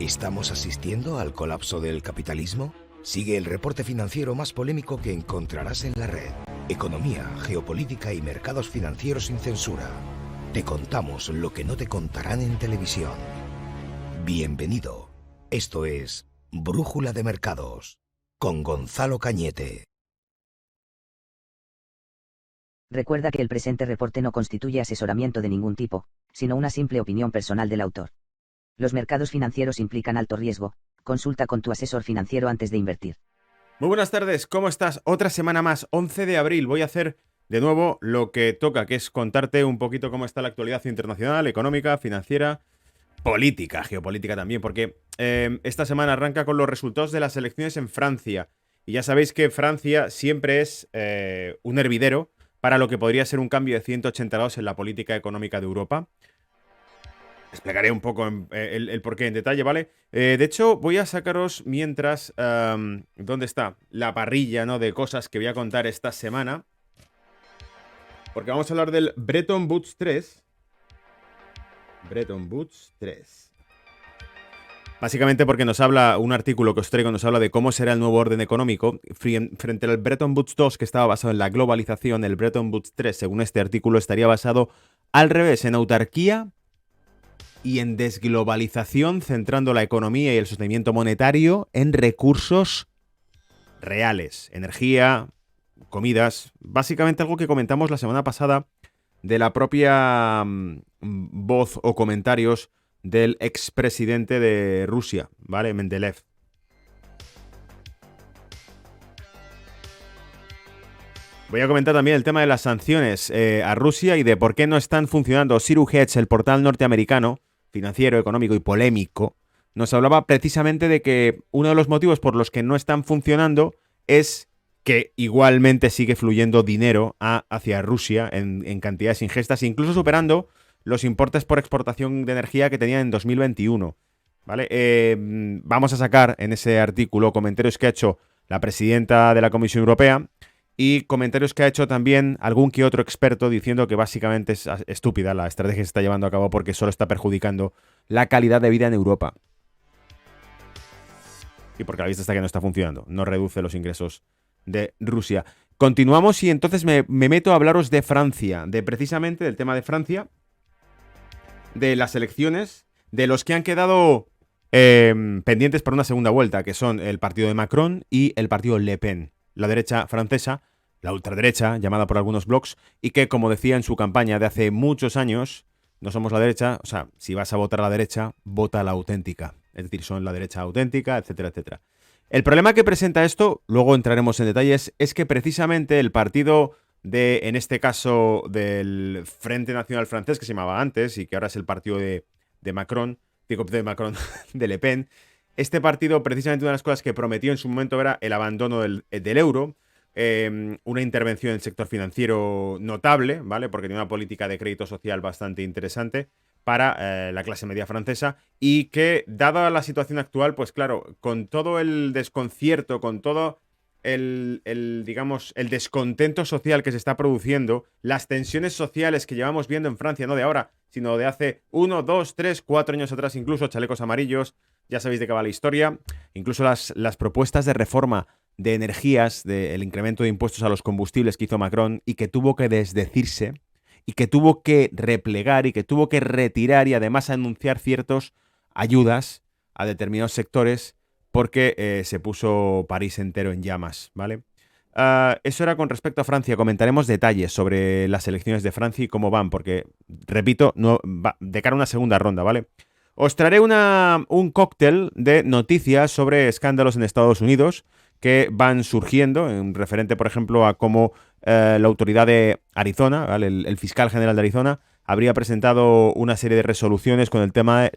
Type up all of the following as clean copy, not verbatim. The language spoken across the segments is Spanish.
¿Estamos asistiendo al colapso del capitalismo? Sigue el reporte financiero más polémico que encontrarás en la red. Economía, geopolítica y mercados financieros sin censura. Te contamos lo que no te contarán en televisión. Bienvenido. Esto es Brújula de Mercados, con Gonzalo Cañete. Recuerda que el presente reporte no constituye asesoramiento de ningún tipo, sino una simple opinión personal del autor. Los mercados financieros implican alto riesgo. Consulta con tu asesor financiero antes de invertir. Muy buenas tardes, ¿cómo estás? Otra semana más, 11 de abril. Voy a hacer de nuevo lo que toca, que es contarte un poquito cómo está la actualidad internacional, económica, financiera, política, geopolítica también, porque esta semana arranca con los resultados de las elecciones en Francia. Y ya sabéis que Francia siempre es un hervidero para lo que podría ser un cambio de 180 grados en la política económica de Europa. Explicaré un poco el porqué en detalle, ¿vale? De hecho, voy a sacaros mientras... ¿dónde está? La parrilla, ¿no? De cosas que voy a contar esta semana. Porque vamos a hablar del Bretton Woods 3. Bretton Woods 3. Básicamente porque nos habla, un artículo que os traigo nos habla de cómo será el nuevo orden económico. Frente al Bretton Woods 2, que estaba basado en la globalización, el Bretton Woods 3, según este artículo, estaría basado al revés, en autarquía y en desglobalización, centrando la economía y el sostenimiento monetario en recursos reales, energía, comidas, básicamente algo que comentamos la semana pasada de la propia voz o comentarios del expresidente de Rusia, ¿vale? Mendeleev. Voy a comentar también el tema de las sanciones a Rusia y de por qué no están funcionando. Zero Hedge, el portal norteamericano, financiero, económico y polémico, nos hablaba precisamente de que uno de los motivos por los que no están funcionando es que igualmente sigue fluyendo dinero hacia Rusia en cantidades ingestas, incluso superando los importes por exportación de energía que tenían en 2021. ¿Vale? Vamos a sacar en ese artículo comentarios que ha hecho la presidenta de la Comisión Europea y comentarios que ha hecho también algún que otro experto diciendo que básicamente es estúpida la estrategia que se está llevando a cabo porque solo está perjudicando la calidad de vida en Europa. Y porque a la vista está que no está funcionando, no reduce los ingresos de Rusia. Continuamos y entonces me meto a hablaros de Francia, de precisamente del tema de Francia, de las elecciones, de los que han quedado pendientes para una segunda vuelta, que son el partido de Macron y el partido Le Pen, la derecha francesa, la ultraderecha, llamada por algunos blogs, y que, como decía en su campaña de hace muchos años, no somos la derecha, o sea, si vas a votar a la derecha, vota a la auténtica. Es decir, son la derecha auténtica, etcétera, etcétera. El problema que presenta esto, luego entraremos en detalles, es que precisamente el partido de, en este caso, del Frente Nacional Francés, que se llamaba antes y que ahora es el partido de Macron, digo, de Macron, de Le Pen, este partido, precisamente una de las cosas que prometió en su momento era el abandono del euro, una intervención en el sector financiero notable, ¿vale? Porque tiene una política de crédito social bastante interesante para la clase media francesa y que, dada la situación actual, pues claro, con todo el desconcierto, con todo digamos, el descontento social que se está produciendo, las tensiones sociales que llevamos viendo en Francia, no de ahora, sino de hace 1, 2, 3, 4 años atrás, incluso chalecos amarillos, ya sabéis de qué va la historia, incluso las propuestas de reforma de energías, del incremento de impuestos a los combustibles que hizo Macron y que tuvo que desdecirse y que tuvo que replegar y que tuvo que retirar y además anunciar ciertas ayudas a determinados sectores porque se puso París entero en llamas, ¿vale? Eso era con respecto a Francia. Comentaremos detalles sobre las elecciones de Francia y cómo van, porque, repito, no, va de cara a una segunda ronda, ¿vale? Os traeré un cóctel de noticias sobre escándalos en Estados Unidos que van surgiendo, en referente, por ejemplo, a cómo la autoridad de Arizona, ¿vale? El fiscal general de Arizona, habría presentado una serie de resoluciones con el tema de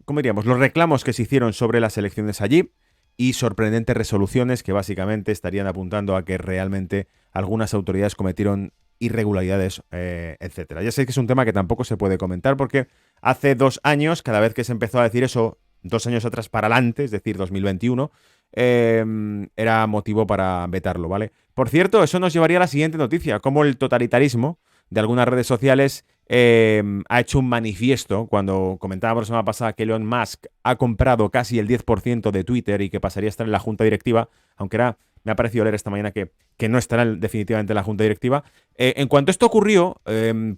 ¿cómo diríamos? Los reclamos que se hicieron sobre las elecciones allí y sorprendentes resoluciones que básicamente estarían apuntando a que realmente algunas autoridades cometieron irregularidades, etcétera. Ya sé que es un tema que tampoco se puede comentar porque hace 2 años, cada vez que se empezó a decir eso, 2 años atrás para adelante, es decir, 2021, era motivo para vetarlo, ¿vale? Por cierto, eso nos llevaría a la siguiente noticia, cómo el totalitarismo de algunas redes sociales ha hecho un manifiesto cuando comentábamos la semana pasada que Elon Musk ha comprado casi el 10% de Twitter y que pasaría a estar en la junta directiva, aunque me ha parecido leer esta mañana que no estará definitivamente en la junta directiva. En cuanto esto ocurrió,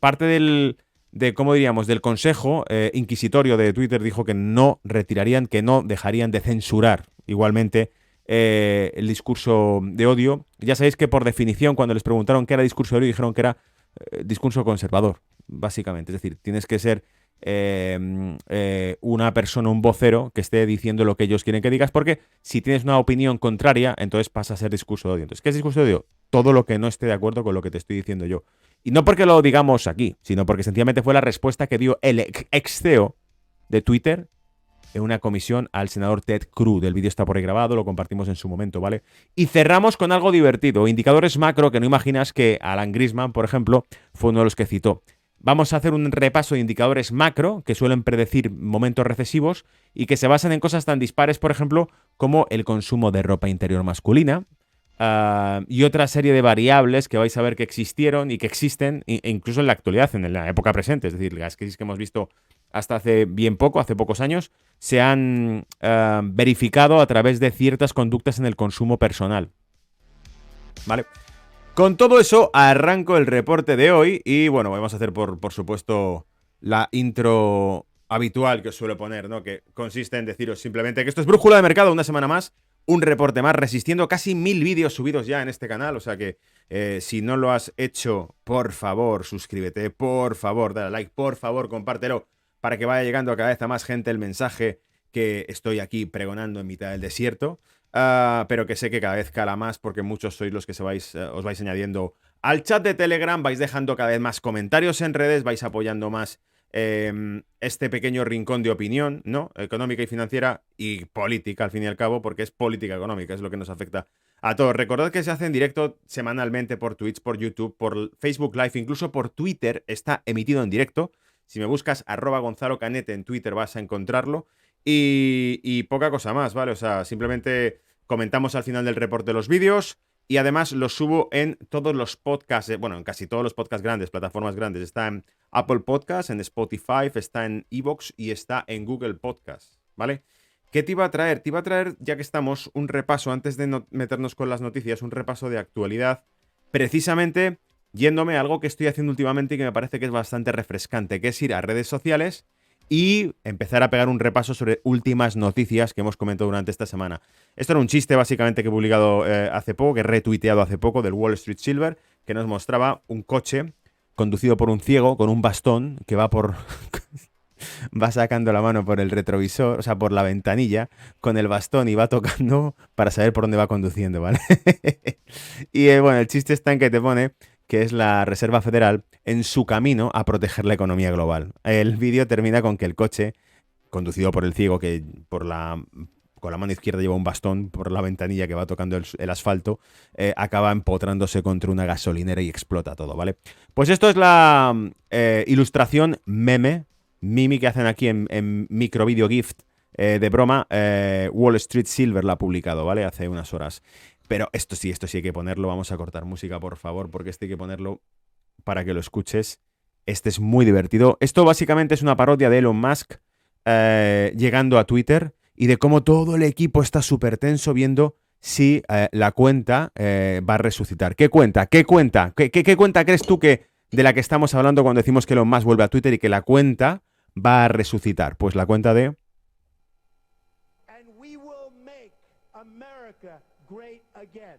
parte del consejo inquisitorio de Twitter dijo que no retirarían, que no dejarían de censurar igualmente el discurso de odio. Ya sabéis que por definición, cuando les preguntaron qué era discurso de odio, dijeron que era discurso conservador, básicamente. Es decir, tienes que ser una persona, un vocero, que esté diciendo lo que ellos quieren que digas, porque si tienes una opinión contraria, entonces pasa a ser discurso de odio. Entonces, ¿qué es discurso de odio? Todo lo que no esté de acuerdo con lo que te estoy diciendo yo. Y no porque lo digamos aquí, sino porque sencillamente fue la respuesta que dio el ex CEO de Twitter en una comisión al senador Ted Cruz. El vídeo está por ahí grabado, lo compartimos en su momento, ¿vale? Y cerramos con algo divertido. Indicadores macro que no imaginas que Alan Greenspan, por ejemplo, fue uno de los que citó. Vamos a hacer un repaso de indicadores macro que suelen predecir momentos recesivos y que se basan en cosas tan dispares, por ejemplo, como el consumo de ropa interior masculina, y otra serie de variables que vais a ver que existieron y que existen, e incluso en la actualidad, en la época presente. Es decir, las crisis que hemos visto hasta hace bien poco, hace pocos años, se han verificado a través de ciertas conductas en el consumo personal. ¿Vale? Con todo eso, arranco el reporte de hoy y, bueno, vamos a hacer, por supuesto, la intro habitual que os suelo poner, ¿no? Que consiste en deciros simplemente que esto es Brújula de Mercado, una semana más, un reporte más, resistiendo casi 1000 vídeos subidos ya en este canal, o sea que si no lo has hecho, por favor, suscríbete, por favor, dale like, por favor, compártelo, para que vaya llegando a cada vez a más gente el mensaje que estoy aquí pregonando en mitad del desierto. Pero que sé que cada vez cala más porque muchos sois los que os vais añadiendo al chat de Telegram, vais dejando cada vez más comentarios en redes, vais apoyando más este pequeño rincón de opinión, ¿no? Económica y financiera y política, al fin y al cabo, porque es política económica, es lo que nos afecta a todos. Recordad que se hace en directo semanalmente por Twitch, por YouTube, por Facebook Live, incluso por Twitter, está emitido en directo. Si me buscas @GonzaloCanete en Twitter vas a encontrarlo. Y poca cosa más, ¿vale? O sea, simplemente comentamos al final del reporte los vídeos y además los subo en todos los podcasts, bueno, en casi todos los podcasts grandes, plataformas grandes. Está en Apple Podcasts, en Spotify, está en iVoox y está en Google Podcasts, ¿vale? ¿Qué te iba a traer? Te iba a traer, ya que estamos, un repaso, antes de meternos con las noticias, un repaso de actualidad, precisamente yéndome a algo que estoy haciendo últimamente y que me parece que es bastante refrescante, que es ir a redes sociales y empezar a pegar un repaso sobre últimas noticias que hemos comentado durante esta semana. Esto era un chiste básicamente que he publicado hace poco, que he retuiteado hace poco, del Wall Street Silver, que nos mostraba un coche conducido por un ciego con un bastón que va sacando la mano por el retrovisor, o sea, por la ventanilla, con el bastón y va tocando para saber por dónde va conduciendo, ¿vale? Y bueno, el chiste está en que te pone que es la Reserva Federal en su camino a proteger la economía global. El vídeo termina con que el coche, conducido por el ciego, que con la mano izquierda lleva un bastón por la ventanilla que va tocando el asfalto, acaba empotrándose contra una gasolinera y explota todo, ¿vale? Pues esto es la ilustración mimi que hacen aquí en microvideo gift de broma. Wall Street Silver la ha publicado, ¿vale? Hace unas horas. Pero esto sí hay que ponerlo. Vamos a cortar música, por favor, porque este hay que ponerlo para que lo escuches. Este es muy divertido. Esto básicamente es una parodia de Elon Musk llegando a Twitter y de cómo todo el equipo está súper tenso viendo si la cuenta va a resucitar. ¿Qué cuenta? ¿Qué cuenta? ¿Qué cuenta crees tú que de la que estamos hablando cuando decimos que Elon Musk vuelve a Twitter y que la cuenta va a resucitar? Pues la cuenta de...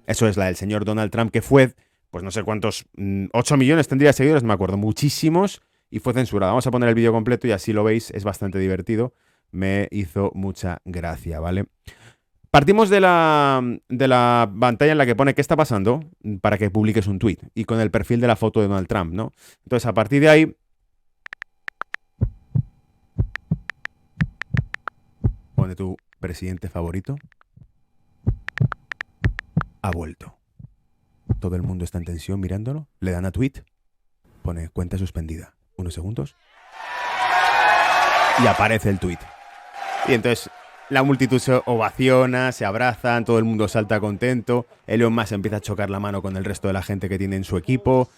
Eso es la del señor Donald Trump, que fue, pues no sé cuántos, 8 millones tendría seguidores, no me acuerdo, muchísimos, y fue censurada. Vamos a poner el vídeo completo y así lo veis, es bastante divertido. Me hizo mucha gracia, ¿vale? Partimos de la pantalla en la que pone qué está pasando para que publiques un tweet y con el perfil de la foto de Donald Trump, ¿no? Entonces, a partir de ahí, pone tu presidente favorito. Ha vuelto. Todo el mundo está en tensión mirándolo. Le dan a tweet. Pone cuenta suspendida. Unos segundos. Y aparece el tweet. Y entonces la multitud se ovaciona, se abrazan, todo el mundo salta contento. Elon Musk empieza a chocar la mano con el resto de la gente que tiene en su equipo.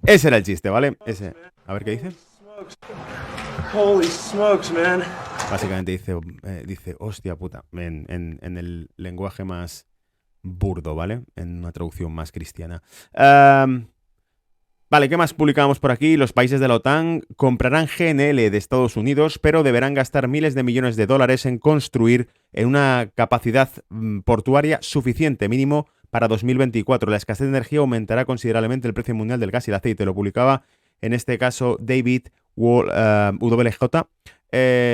Ese era el chiste, ¿vale? Ese. A ver qué dice. Holy smokes, man. Básicamente dice hostia puta, en el lenguaje más burdo, ¿vale? En una traducción más cristiana. Vale, ¿qué más publicamos por aquí? Los países de la OTAN comprarán GNL de Estados Unidos, pero deberán gastar miles de millones de dólares en construir en una capacidad portuaria suficiente, mínimo para 2024. La escasez de energía aumentará considerablemente el precio mundial del gas y el aceite. Lo publicaba, en este caso, David WJ.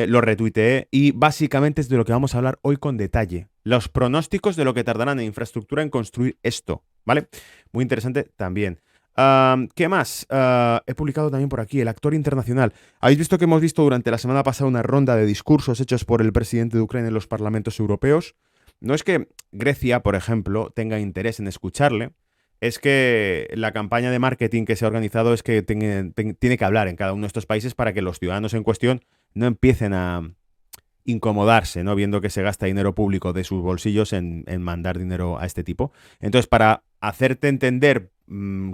Lo retuiteé y básicamente es de lo que vamos a hablar hoy con detalle. Los pronósticos de lo que tardarán en infraestructura en construir esto, ¿vale? Muy interesante también. ¿Qué más? He publicado también por aquí el actor internacional. Habéis visto que hemos visto durante la semana pasada una ronda de discursos hechos por el presidente de Ucrania en los parlamentos europeos. No es que Grecia, por ejemplo, tenga interés en escucharle, es que la campaña de marketing que se ha organizado es que tiene que hablar en cada uno de estos países para que los ciudadanos en cuestión no empiecen a incomodarse, ¿no? Viendo que se gasta dinero público de sus bolsillos en mandar dinero a este tipo. Entonces, para hacerte entender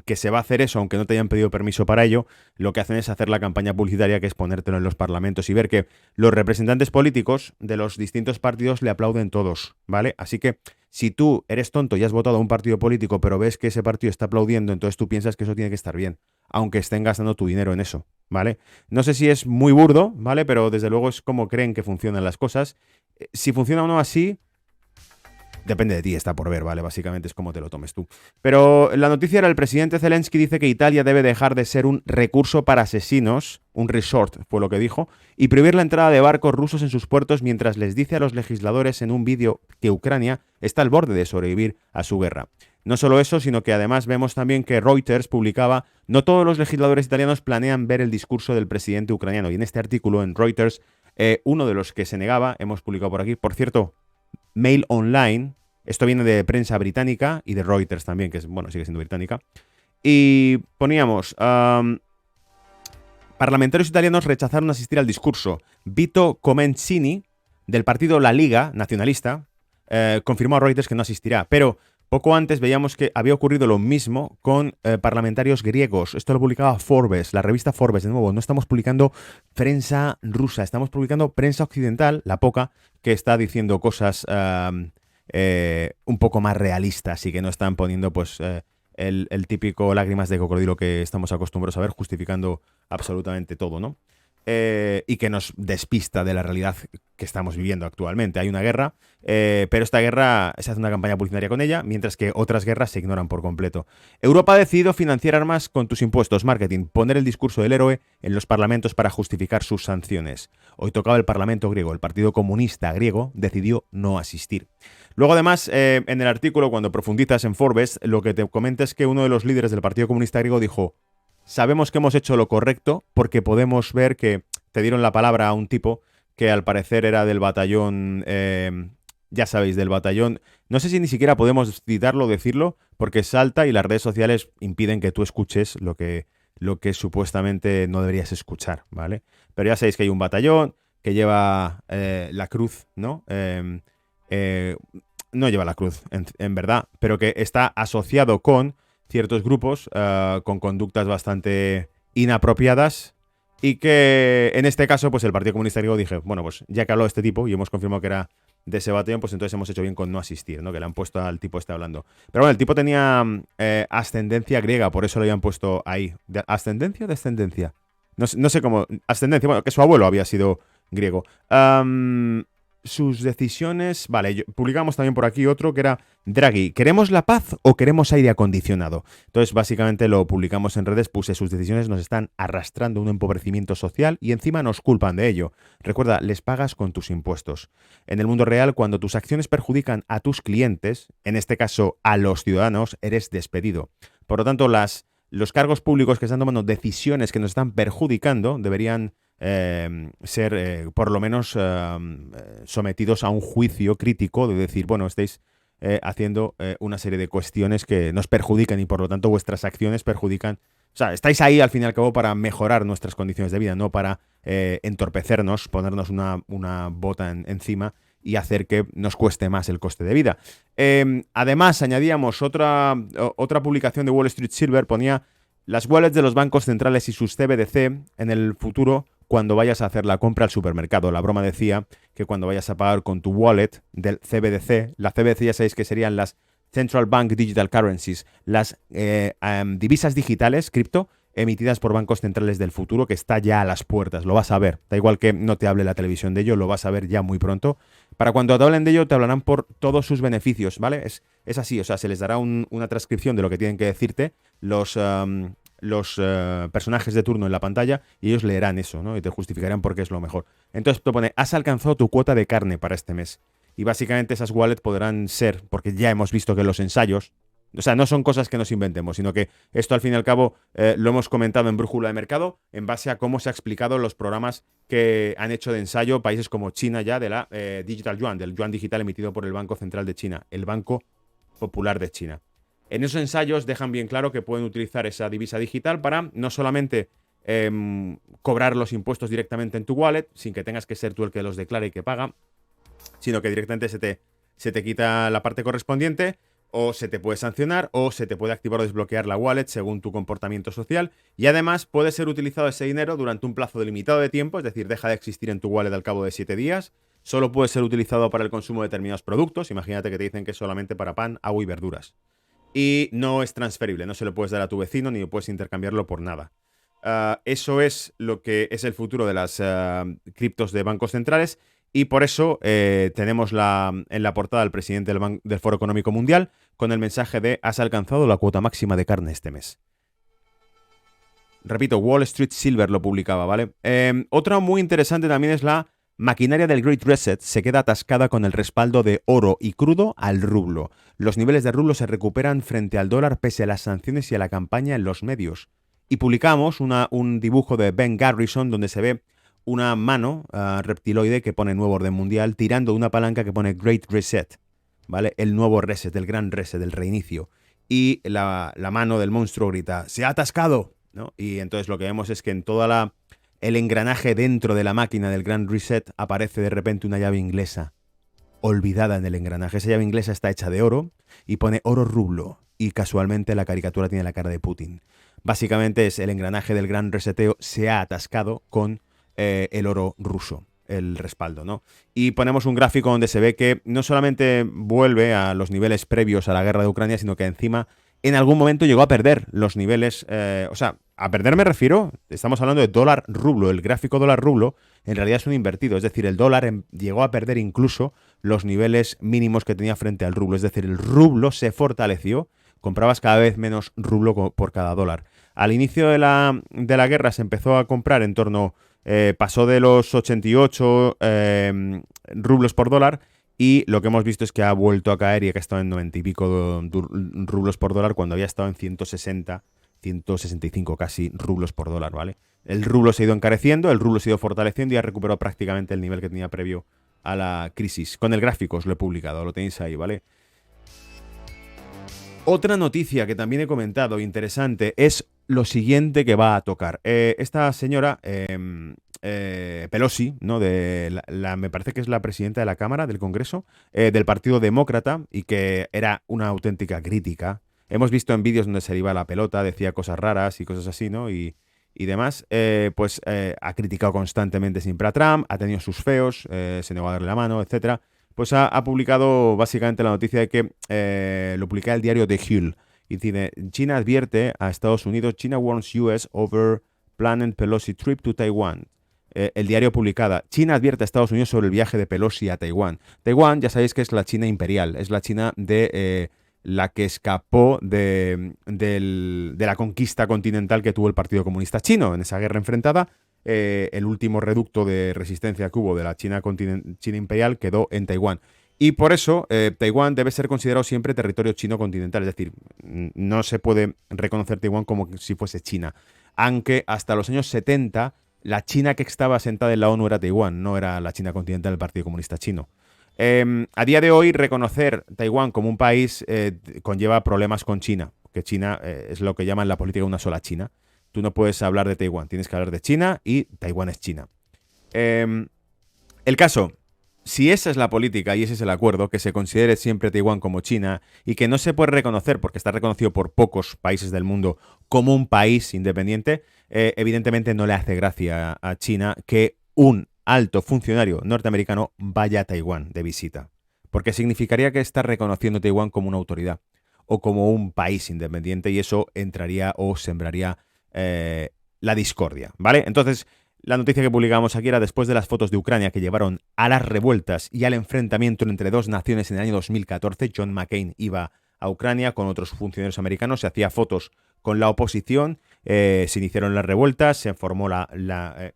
que se va a hacer eso, aunque no te hayan pedido permiso para ello, lo que hacen es hacer la campaña publicitaria, que es ponértelo en los parlamentos y ver que los representantes políticos de los distintos partidos le aplauden todos, ¿vale? Así que si tú eres tonto y has votado a un partido político, pero ves que ese partido está aplaudiendo, entonces tú piensas que eso tiene que estar bien, aunque estén gastando tu dinero en eso, ¿vale? No sé si es muy burdo, ¿vale? Pero desde luego es como creen que funcionan las cosas. Si funciona o no así, depende de ti, está por ver, ¿vale? Básicamente es como te lo tomes tú. Pero la noticia era: el presidente Zelensky dice que Italia debe dejar de ser un recurso para asesinos, un resort fue lo que dijo, y prohibir la entrada de barcos rusos en sus puertos, mientras les dice a los legisladores en un vídeo que Ucrania está al borde de sobrevivir a su guerra. No solo eso, sino que además vemos también que Reuters publicaba: no todos los legisladores italianos planean ver el discurso del presidente ucraniano. Y en este artículo en Reuters, uno de los que se negaba, hemos publicado por aquí, por cierto, Mail Online, esto viene de prensa británica y de Reuters también, que es, bueno, sigue siendo británica, y poníamos: parlamentarios italianos rechazaron asistir al discurso. Vito Comencini, del partido La Liga nacionalista, confirmó a Reuters que no asistirá, pero poco antes veíamos que había ocurrido lo mismo con parlamentarios griegos. Esto lo publicaba Forbes, la revista Forbes. De nuevo, no estamos publicando prensa rusa, estamos publicando prensa occidental, la poca, que está diciendo cosas un poco más realistas y que no están poniendo pues el típico lágrimas de cocodrilo que estamos acostumbrados a ver, justificando absolutamente todo, ¿no? Y que nos despista de la realidad que estamos viviendo actualmente. Hay una guerra, pero esta guerra se hace una campaña publicitaria con ella, mientras que otras guerras se ignoran por completo. Europa ha decidido financiar armas con tus impuestos, marketing, poner el discurso del héroe en los parlamentos para justificar sus sanciones. Hoy tocaba el Parlamento griego. El Partido Comunista griego decidió no asistir. Luego, además, en el artículo, cuando profundizas en Forbes, lo que te comenta es que uno de los líderes del Partido Comunista griego dijo: sabemos que hemos hecho lo correcto porque podemos ver que te dieron la palabra a un tipo que al parecer era del batallón, ya sabéis, del batallón. No sé si ni siquiera podemos citarlo o decirlo porque salta y las redes sociales impiden que tú escuches lo que supuestamente no deberías escuchar, ¿vale? Pero ya sabéis que hay un batallón que lleva la cruz, ¿no? No lleva la cruz, en verdad, pero que está asociado con ciertos grupos con conductas bastante inapropiadas y que en este caso pues el Partido Comunista griego dije, bueno, pues ya que habló este tipo y hemos confirmado que era de ese batallón, pues entonces hemos hecho bien con no asistir, ¿no? Que le han puesto al tipo este hablando. Pero bueno, el tipo tenía ascendencia griega, por eso lo habían puesto ahí. ¿Ascendencia o descendencia? No sé cómo. Ascendencia, bueno, que su abuelo había sido griego. Sus decisiones... Vale, publicamos también por aquí otro que era: Draghi, ¿queremos la paz o queremos aire acondicionado? Entonces, básicamente lo publicamos en redes, puse: sus decisiones nos están arrastrando a un empobrecimiento social y encima nos culpan de ello. Recuerda, les pagas con tus impuestos. En el mundo real, cuando tus acciones perjudican a tus clientes, en este caso a los ciudadanos, eres despedido. Por lo tanto, los cargos públicos que están tomando decisiones que nos están perjudicando deberían ser por lo menos sometidos a un juicio crítico de decir, bueno, estáis haciendo una serie de cuestiones que nos perjudican y por lo tanto vuestras acciones perjudican. O sea, estáis ahí al fin y al cabo para mejorar nuestras condiciones de vida, no para entorpecernos, ponernos una bota encima y hacer que nos cueste más el coste de vida. Además, añadíamos otra publicación de Wall Street Silver, ponía: las wallets de los bancos centrales y sus CBDC en el futuro cuando vayas a hacer la compra al supermercado. La broma decía que cuando vayas a pagar con tu wallet del CBDC, la CBDC ya sabéis que serían las Central Bank Digital Currencies, las divisas digitales, cripto, emitidas por bancos centrales del futuro, que está ya a las puertas, lo vas a ver. Da igual que no te hable la televisión de ello, lo vas a ver ya muy pronto. Para cuando te hablen de ello, te hablarán por todos sus beneficios, ¿vale? Es así, o sea, se les dará una transcripción de lo que tienen que decirte los personajes de turno en la pantalla y ellos leerán eso, ¿no? Y te justificarán por qué es lo mejor. Entonces te pone, has alcanzado tu cuota de carne para este mes. Y básicamente esas wallets podrán ser, porque ya hemos visto que los ensayos, o sea, no son cosas que nos inventemos, sino que esto al fin y al cabo lo hemos comentado en Brújula de Mercado en base a cómo se ha explicado los programas que han hecho de ensayo países como China ya de la Digital Yuan, del yuan digital emitido por el Banco Central de China, el Banco Popular de China. En esos ensayos dejan bien claro que pueden utilizar esa divisa digital para no solamente cobrar los impuestos directamente en tu wallet, sin que tengas que ser tú el que los declare y que paga, sino que directamente se te quita la parte correspondiente, o se te puede sancionar, o se te puede activar o desbloquear la wallet según tu comportamiento social. Y además puede ser utilizado ese dinero durante un plazo delimitado de tiempo, es decir, deja de existir en tu wallet al cabo de 7 días. Solo puede ser utilizado para el consumo de determinados productos. Imagínate que te dicen que es solamente para pan, agua y verduras. Y no es transferible, no se lo puedes dar a tu vecino ni puedes intercambiarlo por nada. Eso es lo que es el futuro de las criptos de bancos centrales. Y por eso tenemos en la portada al presidente del Foro Económico Mundial con el mensaje de has alcanzado la cuota máxima de carne este mes. Repito, Wall Street Silver lo publicaba, ¿vale? Otra muy interesante también es la maquinaria del Great Reset se queda atascada con el respaldo de oro y crudo al rublo. Los niveles de rublo se recuperan frente al dólar pese a las sanciones y a la campaña en los medios. Y publicamos un dibujo de Ben Garrison donde se ve una mano reptiloide que pone nuevo orden mundial tirando de una palanca que pone Great Reset, ¿vale? El nuevo reset, el gran reset, el reinicio. Y la mano del monstruo grita, ¡se ha atascado!, ¿no? Y entonces lo que vemos es que en toda el engranaje dentro de la máquina del gran reset aparece de repente una llave inglesa olvidada en el engranaje. Esa llave inglesa está hecha de oro y pone oro rublo y casualmente la caricatura tiene la cara de Putin. Básicamente es el engranaje del gran reseteo se ha atascado con el oro ruso, el respaldo, ¿no? Y ponemos un gráfico donde se ve que no solamente vuelve a los niveles previos a la guerra de Ucrania, sino que encima en algún momento llegó a perder los niveles, o sea, a perder me refiero, estamos hablando de dólar rublo, el gráfico dólar rublo en realidad es un invertido, es decir, el dólar llegó a perder incluso los niveles mínimos que tenía frente al rublo, es decir, el rublo se fortaleció, comprabas cada vez menos rublo por cada dólar. Al inicio de la guerra se empezó a comprar en torno, pasó de los 88 rublos por dólar y lo que hemos visto es que ha vuelto a caer y que ha estado en 90 y pico rublos por dólar cuando había estado en 160, 165 casi rublos por dólar, ¿vale? El rublo se ha ido encareciendo, el rublo se ha ido fortaleciendo y ha recuperado prácticamente el nivel que tenía previo a la crisis. Con el gráfico os lo he publicado, lo tenéis ahí, ¿vale? Otra noticia que también he comentado, interesante, es lo siguiente que va a tocar. Esta señora, Pelosi, ¿no? Me parece que es la presidenta de la Cámara, del Congreso, del Partido Demócrata, y que era una auténtica crítica. Hemos visto en vídeos donde se le iba la pelota, decía cosas raras y cosas así, ¿no? Y demás, ha criticado constantemente siempre a Trump, ha tenido sus feos, se negó a darle la mano, etcétera. Pues ha publicado básicamente la noticia de que lo publica el diario The Hill. Y dice, China advierte a Estados Unidos, China warns US over planned Pelosi trip to Taiwan. El diario publicada, China advierte a Estados Unidos sobre el viaje de Pelosi a Taiwán. Taiwán, ya sabéis que es la China imperial, es la China de la que escapó de la conquista continental que tuvo el Partido Comunista Chino en esa guerra enfrentada. El último reducto de resistencia que hubo de la China imperial quedó en Taiwán. Y por eso Taiwán debe ser considerado siempre territorio chino continental. Es decir, no se puede reconocer Taiwán como si fuese China. Aunque hasta los años 70 la China que estaba asentada en la ONU era Taiwán, no era la China continental del Partido Comunista Chino. A día de hoy reconocer Taiwán como un país conlleva problemas con China. Que China es lo que llaman la política una sola China. Tú no puedes hablar de Taiwán, tienes que hablar de China y Taiwán es China. El caso, si esa es la política y ese es el acuerdo, que se considere siempre Taiwán como China y que no se puede reconocer, porque está reconocido por pocos países del mundo, como un país independiente, evidentemente no le hace gracia a China que un alto funcionario norteamericano vaya a Taiwán de visita, porque significaría que está reconociendo a Taiwán como una autoridad o como un país independiente y eso entraría o sembraría la discordia, ¿vale? Entonces, la noticia que publicamos aquí era después de las fotos de Ucrania que llevaron a las revueltas y al enfrentamiento entre dos naciones en el año 2014. John McCain iba a Ucrania con otros funcionarios americanos, se hacía fotos con la oposición, se iniciaron las revueltas, se formó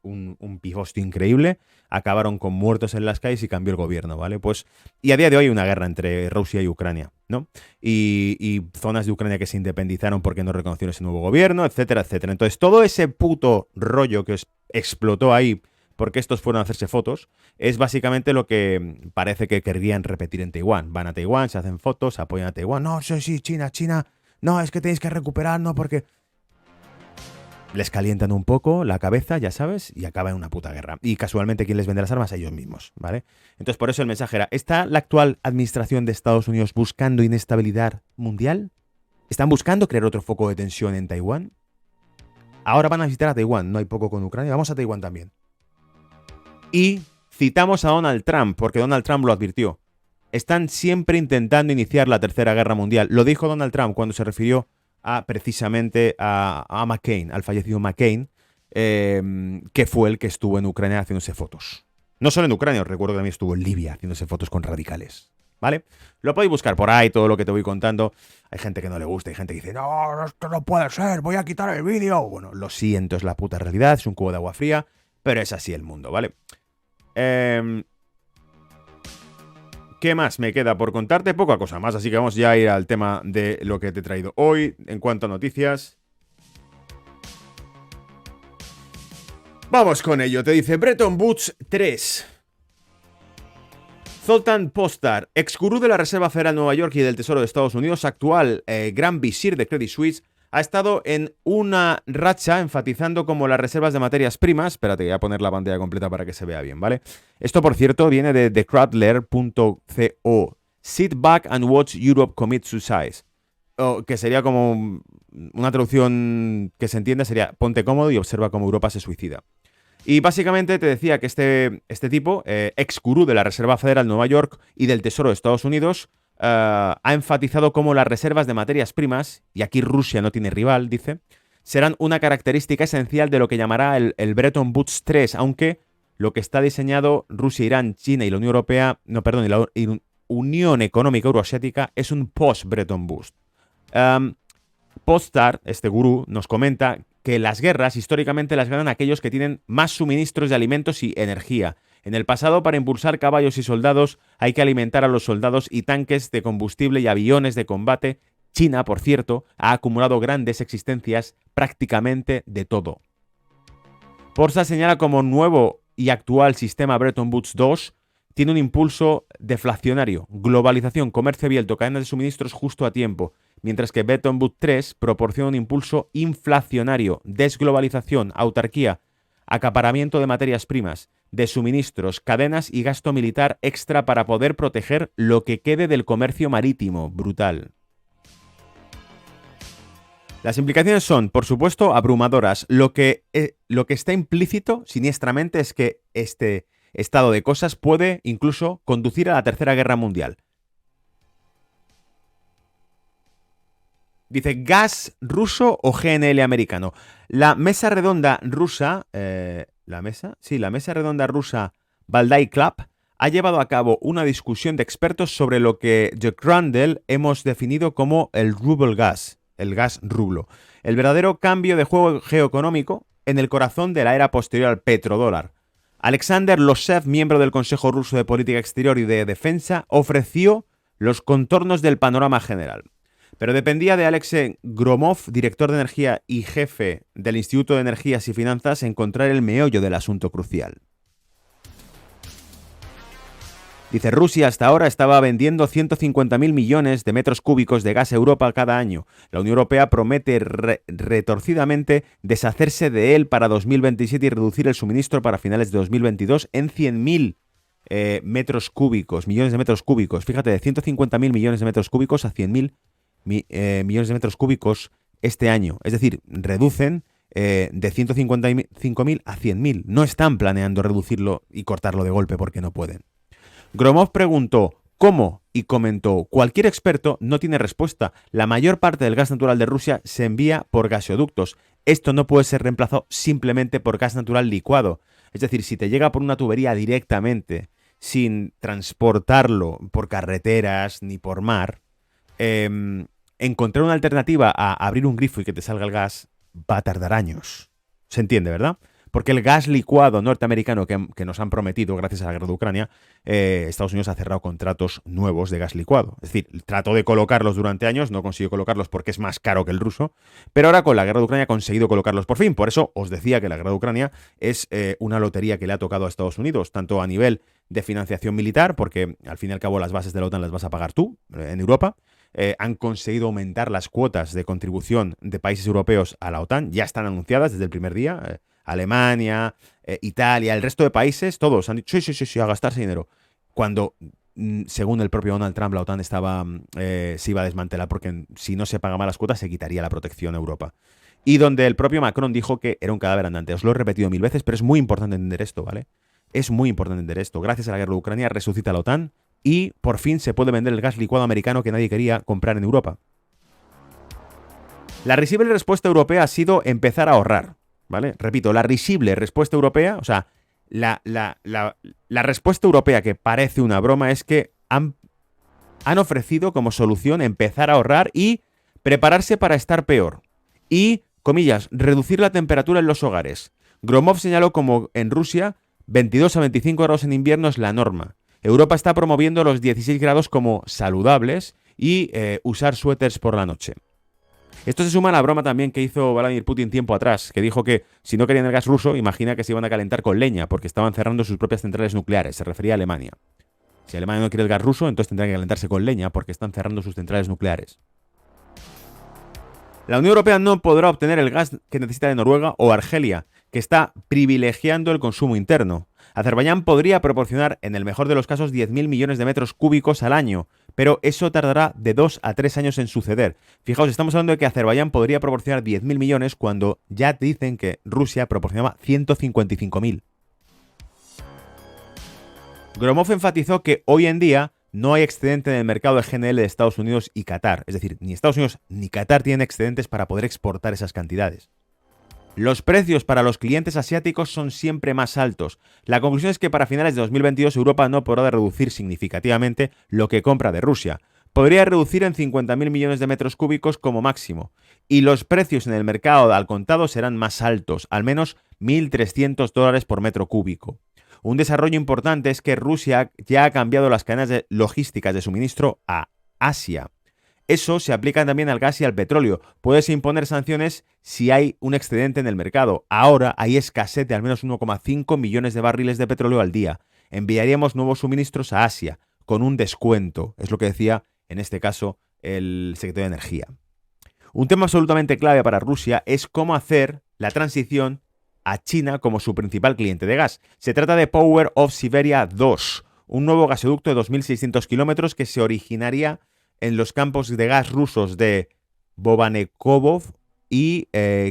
un pifostio increíble, acabaron con muertos en las calles y cambió el gobierno, ¿vale? Pues, y a día de hoy hay una guerra entre Rusia y Ucrania, ¿no? Y zonas de Ucrania que se independizaron porque no reconocieron ese nuevo gobierno, etcétera, etcétera. Entonces, todo ese puto rollo que explotó ahí porque estos fueron a hacerse fotos, es básicamente lo que parece que querrían repetir en Taiwán. Van a Taiwán, se hacen fotos, apoyan a Taiwán. No, sí, China, no, es que tenéis que recuperar, no, porque les calientan un poco la cabeza, ya sabes, y acaba en una puta guerra. Y casualmente, ¿quién les vende las armas? Ellos mismos, ¿vale? Entonces, por eso el mensaje era, ¿está la actual administración de Estados Unidos buscando inestabilidad mundial? ¿Están buscando crear otro foco de tensión en Taiwán? Ahora van a visitar a Taiwán, no hay poco con Ucrania, vamos a Taiwán también. Y citamos a Donald Trump, porque Donald Trump lo advirtió. Están siempre intentando iniciar la Tercera Guerra Mundial. Lo dijo Donald Trump cuando se refirió precisamente a McCain, al fallecido McCain, que fue el que estuvo en Ucrania haciéndose fotos. No solo en Ucrania, os recuerdo que también estuvo en Libia haciéndose fotos con radicales. ¿Vale? Lo podéis buscar por ahí, todo lo que te voy contando. Hay gente que no le gusta, hay gente que dice, no, esto no puede ser, voy a quitar el vídeo. Bueno, lo siento, es la puta realidad, es un cubo de agua fría, pero es así el mundo, ¿vale? ¿Qué más me queda por contarte? Poca cosa más, así que vamos ya a ir al tema de lo que te he traído hoy en cuanto a noticias. Vamos con ello, te dice Bretton Woods 3. Zoltan Pozsar, ex gurú de la Reserva Federal de Nueva York y del Tesoro de Estados Unidos, actual gran visir de Credit Suisse, ha estado en una racha enfatizando como las reservas de materias primas. Espérate, voy a poner la pantalla completa para que se vea bien, ¿vale? Esto, por cierto, viene de thecrowdler.co. Sit back and watch Europe commit suicide. Que sería como una traducción que se entiende, sería ponte cómodo y observa cómo Europa se suicida. Y básicamente te decía que este tipo, ex gurú de la Reserva Federal de Nueva York y del Tesoro de Estados Unidos, ha enfatizado cómo las reservas de materias primas, y aquí Rusia no tiene rival, dice, serán una característica esencial de lo que llamará el Bretton Woods 3, aunque lo que está diseñado Rusia, Irán, China y la Unión Europea, y la Unión Económica Euroasiática es un post-Bretton Woods. Pozsar, este gurú, nos comenta que las guerras históricamente las ganan aquellos que tienen más suministros de alimentos y energía. En el pasado, para impulsar caballos y soldados, hay que alimentar a los soldados y tanques de combustible y aviones de combate. China, por cierto, ha acumulado grandes existencias prácticamente de todo. Pozsar señala como nuevo y actual sistema Bretton Woods 2 tiene un impulso deflacionario, globalización, comercio abierto, cadenas de suministros justo a tiempo, mientras que Bretton Woods 3 proporciona un impulso inflacionario, desglobalización, autarquía, acaparamiento de materias primas, de suministros, cadenas y gasto militar extra para poder proteger lo que quede del comercio marítimo. Brutal. Las implicaciones son, por supuesto, abrumadoras. Lo que está implícito, siniestramente, es que este estado de cosas puede incluso conducir a la Tercera Guerra Mundial. Dice, ¿gas ruso o GNL americano? La mesa redonda rusa, la mesa redonda rusa Valdai Club ha llevado a cabo una discusión de expertos sobre lo que The Crandall hemos definido como el ruble gas, el gas rublo, el verdadero cambio de juego geoeconómico en el corazón de la era posterior al petrodólar. Alexander Losev, miembro del Consejo Ruso de Política Exterior y de Defensa, ofreció los contornos del panorama general. Pero dependía de Alexei Gromov, director de energía y jefe del Instituto de Energías y Finanzas, encontrar el meollo del asunto crucial. Dice, Rusia hasta ahora estaba vendiendo 150.000 millones de metros cúbicos de gas a Europa cada año. La Unión Europea promete retorcidamente deshacerse de él para 2027 y reducir el suministro para finales de 2022 en 100.000 metros cúbicos, millones de metros cúbicos. Fíjate, de 150.000 millones de metros cúbicos a 100.000 millones de metros cúbicos este año. Es decir, reducen de 155.000 a 100.000. No están planeando reducirlo y cortarlo de golpe porque no pueden. Gromov preguntó ¿cómo? Y comentó, cualquier experto no tiene respuesta. La mayor parte del gas natural de Rusia se envía por gasoductos. Esto no puede ser reemplazado simplemente por gas natural licuado. Es decir, si te llega por una tubería directamente, sin transportarlo por carreteras ni por mar, encontrar una alternativa a abrir un grifo y que te salga el gas va a tardar años. ¿Se entiende, verdad? Porque el gas licuado norteamericano que nos han prometido gracias a la guerra de Ucrania, Estados Unidos ha cerrado contratos nuevos de gas licuado. Es decir, trató de colocarlos durante años, no consiguió colocarlos porque es más caro que el ruso, pero ahora con la guerra de Ucrania ha conseguido colocarlos por fin. Por eso os decía que la guerra de Ucrania es una lotería que le ha tocado a Estados Unidos, tanto a nivel de financiación militar, porque al fin y al cabo las bases de la OTAN las vas a pagar tú en Europa. Han conseguido aumentar las cuotas de contribución de países europeos a la OTAN, ya están anunciadas desde el primer día. Alemania, Italia, el resto de países, todos han dicho sí, a gastarse dinero. Cuando, según el propio Donald Trump, la OTAN se iba a desmantelar porque si no se pagaban las cuotas se quitaría la protección a Europa. Y donde el propio Macron dijo que era un cadáver andante. Os lo he repetido 1000 veces, pero es muy importante entender esto, ¿vale? Es muy importante entender esto. Gracias a la guerra de Ucrania resucita la OTAN y por fin se puede vender el gas licuado americano que nadie quería comprar en Europa. La risible respuesta europea ha sido empezar a ahorrar. ¿Vale? Repito, la risible respuesta europea, o sea, la respuesta europea que parece una broma es que han ofrecido como solución empezar a ahorrar y prepararse para estar peor. Y, comillas, reducir la temperatura en los hogares. Gromov señaló como en Rusia 22 a 25 grados en invierno es la norma. Europa está promoviendo los 16 grados como saludables y usar suéteres por la noche. Esto se suma a la broma también que hizo Vladimir Putin tiempo atrás, que dijo que si no querían el gas ruso, imagina que se iban a calentar con leña, porque estaban cerrando sus propias centrales nucleares. Se refería a Alemania. Si Alemania no quiere el gas ruso, entonces tendrán que calentarse con leña, porque están cerrando sus centrales nucleares. La Unión Europea no podrá obtener el gas que necesita de Noruega o Argelia, que está privilegiando el consumo interno. Azerbaiyán podría proporcionar, en el mejor de los casos, 10.000 millones de metros cúbicos al año, pero eso tardará de 2 a 3 años en suceder. Fijaos, estamos hablando de que Azerbaiyán podría proporcionar 10.000 millones cuando ya dicen que Rusia proporcionaba 155.000. Gromov enfatizó que hoy en día no hay excedente en el mercado de GNL de Estados Unidos y Qatar. Es decir, ni Estados Unidos ni Qatar tienen excedentes para poder exportar esas cantidades. Los precios para los clientes asiáticos son siempre más altos. La conclusión es que para finales de 2022 Europa no podrá reducir significativamente lo que compra de Rusia. Podría reducir en 50.000 millones de metros cúbicos como máximo. Y los precios en el mercado al contado serán más altos, al menos $1.300 por metro cúbico. Un desarrollo importante es que Rusia ya ha cambiado las cadenas logísticas de suministro a Asia. Eso se aplica también al gas y al petróleo. Puedes imponer sanciones si hay un excedente en el mercado. Ahora hay escasez de al menos 1,5 millones de barriles de petróleo al día. Enviaríamos nuevos suministros a Asia con un descuento. Es lo que decía, en este caso, el secretario de Energía. Un tema absolutamente clave para Rusia es cómo hacer la transición a China como su principal cliente de gas. Se trata de Power of Siberia 2, un nuevo gasoducto de 2.600 kilómetros que se originaría en los campos de gas rusos de Bobanekovov y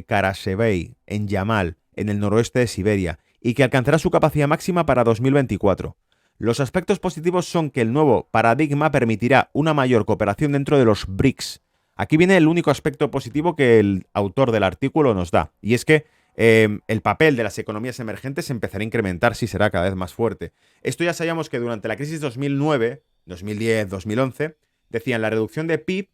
Karasevey, en Yamal, en el noroeste de Siberia, y que alcanzará su capacidad máxima para 2024. Los aspectos positivos son que el nuevo paradigma permitirá una mayor cooperación dentro de los BRICS. Aquí viene el único aspecto positivo que el autor del artículo nos da, y es que el papel de las economías emergentes empezará a incrementar si será cada vez más fuerte. Esto ya sabíamos que durante la crisis 2009, 2010, 2011, decían la reducción de PIB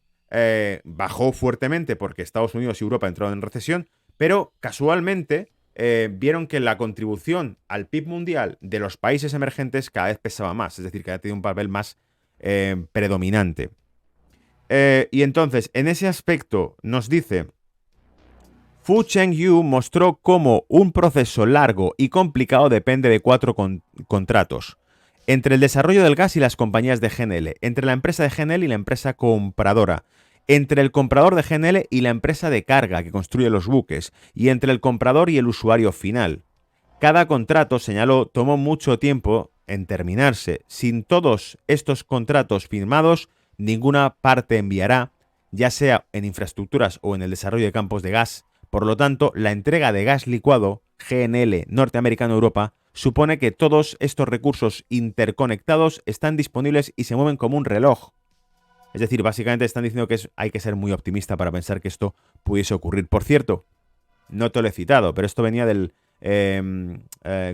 bajó fuertemente porque Estados Unidos y Europa entraron en recesión, pero casualmente vieron que la contribución al PIB mundial de los países emergentes cada vez pesaba más, es decir, cada vez tenía un papel más predominante. Y entonces, en ese aspecto nos dice, Fu Chengyu mostró cómo un proceso largo y complicado depende de 4 contratos. Entre el desarrollo del gas y las compañías de GNL, entre la empresa de GNL y la empresa compradora, entre el comprador de GNL y la empresa de carga que construye los buques, y entre el comprador y el usuario final. Cada contrato, señaló, tomó mucho tiempo en terminarse. Sin todos estos contratos firmados, ninguna parte enviará, ya sea en infraestructuras o en el desarrollo de campos de gas. Por lo tanto, la entrega de gas licuado, GNL, norteamericano-Europa, supone que todos estos recursos interconectados están disponibles y se mueven como un reloj. Es decir, básicamente están diciendo que hay que ser muy optimista para pensar que esto pudiese ocurrir. Por cierto, no te lo he citado, pero esto venía del...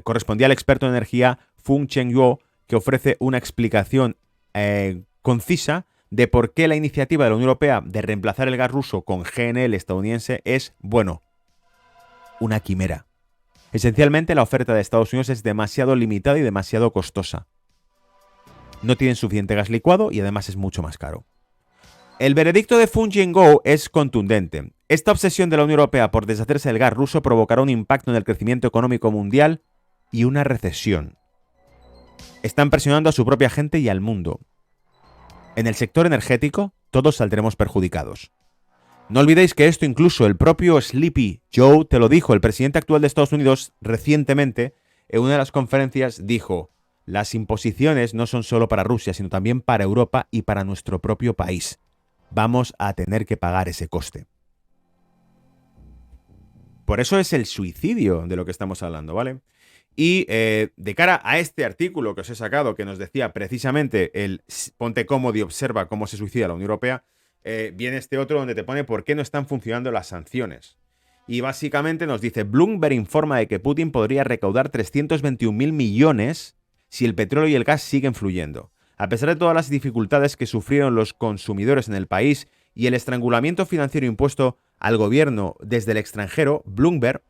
correspondía al experto en energía Fung Cheng-yuo, que ofrece una explicación concisa de por qué la iniciativa de la Unión Europea de reemplazar el gas ruso con GNL estadounidense es, bueno, una quimera. Esencialmente, la oferta de Estados Unidos es demasiado limitada y demasiado costosa. No tienen suficiente gas licuado y además es mucho más caro. El veredicto de Fung Cheng-yuo es contundente. Esta obsesión de la Unión Europea por deshacerse del gas ruso provocará un impacto en el crecimiento económico mundial y una recesión. Están presionando a su propia gente y al mundo. En el sector energético, todos saldremos perjudicados. No olvidéis que esto incluso el propio Sleepy Joe te lo dijo. El presidente actual de Estados Unidos recientemente, en una de las conferencias, dijo: las imposiciones no son solo para Rusia, sino también para Europa y para nuestro propio país. Vamos a tener que pagar ese coste. Por eso es el suicidio de lo que estamos hablando, ¿vale? Y de cara a este artículo que os he sacado, que nos decía precisamente el ponte cómodo y observa cómo se suicida la Unión Europea, viene este otro donde te pone por qué no están funcionando las sanciones. Y básicamente nos dice: Bloomberg informa de que Putin podría recaudar 321.000 millones si el petróleo y el gas siguen fluyendo. A pesar de todas las dificultades que sufrieron los consumidores en el país y el estrangulamiento financiero impuesto al gobierno desde el extranjero, Bloomberg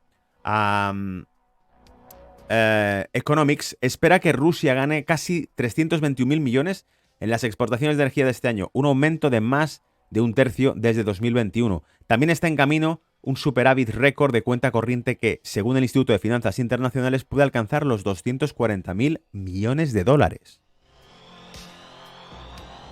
Economics espera que Rusia gane casi 321.000 millones en las exportaciones de energía de este año, un aumento de más de un tercio desde 2021. También está en camino un superávit récord de cuenta corriente que, según el Instituto de Finanzas Internacionales, puede alcanzar los 240.000 millones de dólares.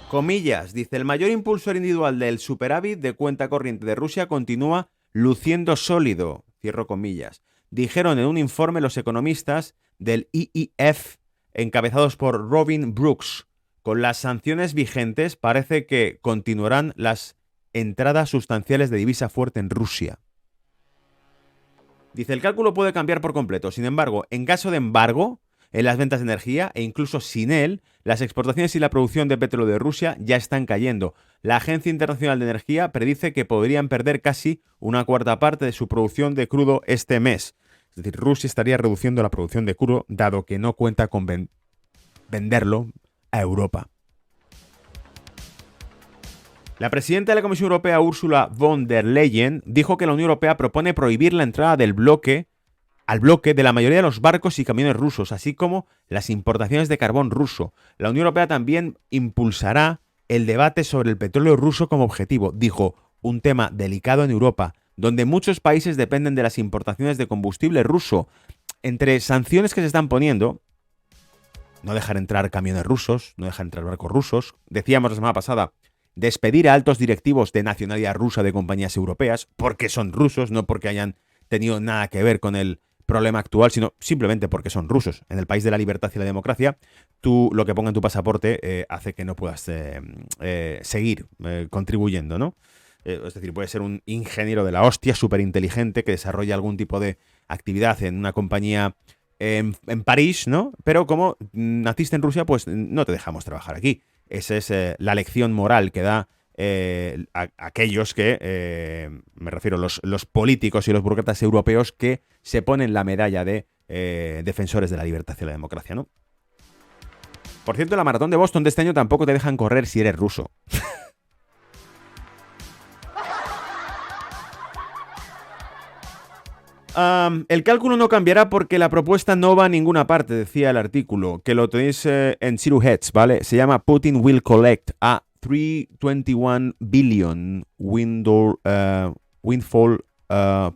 Comillas, dice: el mayor impulsor individual del superávit de cuenta corriente de Rusia continúa luciendo sólido, cierro comillas. Dijeron en un informe los economistas del IIF, encabezados por Robin Brooks. Con las sanciones vigentes, parece que continuarán las entradas sustanciales de divisa fuerte en Rusia. Dice: el cálculo puede cambiar por completo. Sin embargo, en caso de embargo en las ventas de energía, e incluso sin él, las exportaciones y la producción de petróleo de Rusia ya están cayendo. La Agencia Internacional de Energía predice que podrían perder casi una cuarta parte de su producción de crudo este mes. Es decir, Rusia estaría reduciendo la producción de crudo, dado que no cuenta con venderlo a Europa. La presidenta de la Comisión Europea, Ursula von der Leyen, dijo que la Unión Europea propone prohibir la entrada al bloque de la mayoría de los barcos y camiones rusos, así como las importaciones de carbón ruso. La Unión Europea también impulsará el debate sobre el petróleo ruso como objetivo, dijo, un tema delicado en Europa, donde muchos países dependen de las importaciones de combustible ruso. Entre sanciones que se están poniendo, no dejar entrar camiones rusos, no dejar entrar barcos rusos, decíamos la semana pasada, despedir a altos directivos de nacionalidad rusa de compañías europeas, porque son rusos, no porque hayan tenido nada que ver con el problema actual, sino simplemente porque son rusos. En el país de la libertad y la democracia, tú lo que ponga en tu pasaporte hace que no puedas seguir contribuyendo, ¿no? Es decir, puede ser un ingeniero de la hostia, súper inteligente, que desarrolla algún tipo de actividad en una compañía en París, ¿no? Pero como naciste en Rusia, pues no te dejamos trabajar aquí. Esa es la lección moral que da aquellos que, me refiero, los políticos y los burócratas europeos que se ponen la medalla de defensores de la libertad y la democracia, ¿no? Por cierto, la maratón de Boston de este año tampoco te dejan correr si eres ruso. El cálculo no cambiará porque la propuesta no va a ninguna parte, decía el artículo, que lo tenéis en Zero Heads, ¿vale? Se llama Putin will collect a 321 billion windfall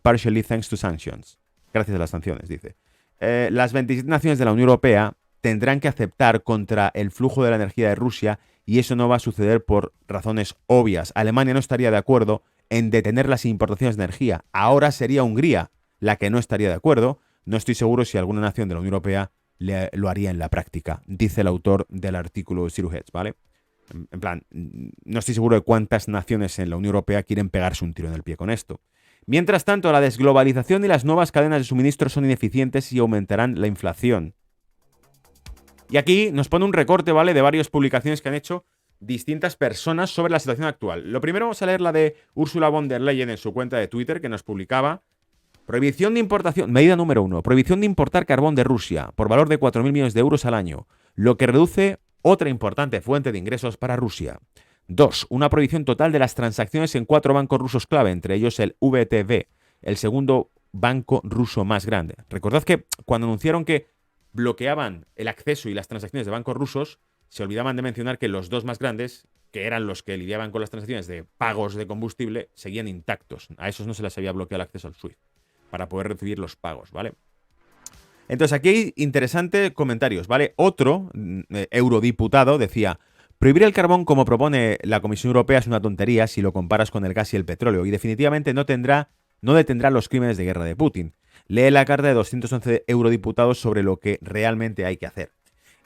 partially thanks to sanctions. Gracias a las sanciones, dice. Las 27 naciones de la Unión Europea tendrán que aceptar contra el flujo de la energía de Rusia y eso no va a suceder por razones obvias. Alemania no estaría de acuerdo en detener las importaciones de energía. Ahora sería Hungría la que no estaría de acuerdo. No estoy seguro si alguna nación de la Unión Europea lo haría en la práctica, dice el autor del artículo Zero Hedge, ¿vale? En plan, no estoy seguro de cuántas naciones en la Unión Europea quieren pegarse un tiro en el pie con esto. Mientras tanto, la desglobalización y las nuevas cadenas de suministro son ineficientes y aumentarán la inflación. Y aquí nos pone un recorte, ¿vale?, de varias publicaciones que han hecho distintas personas sobre la situación actual. Lo primero vamos a leer la de Ursula von der Leyen en su cuenta de Twitter, que nos publicaba: prohibición de importación, medida número 1, prohibición de importar carbón de Rusia por valor de 4.000 millones de euros al año, lo que reduce otra importante fuente de ingresos para Rusia. 2. Una prohibición total de las transacciones en 4 bancos rusos clave, entre ellos el VTB, el segundo banco ruso más grande. Recordad que cuando anunciaron que bloqueaban el acceso y las transacciones de bancos rusos, se olvidaban de mencionar que los 2 más grandes, que eran los que lidiaban con las transacciones de pagos de combustible, seguían intactos. A esos no se les había bloqueado el acceso al SWIFT para poder recibir los pagos, ¿vale? Entonces aquí hay interesantes comentarios, ¿vale? Otro eurodiputado decía: prohibir el carbón como propone la Comisión Europea es una tontería si lo comparas con el gas y el petróleo, y definitivamente no detendrá los crímenes de guerra de Putin. Lee la carta de 211 eurodiputados sobre lo que realmente hay que hacer.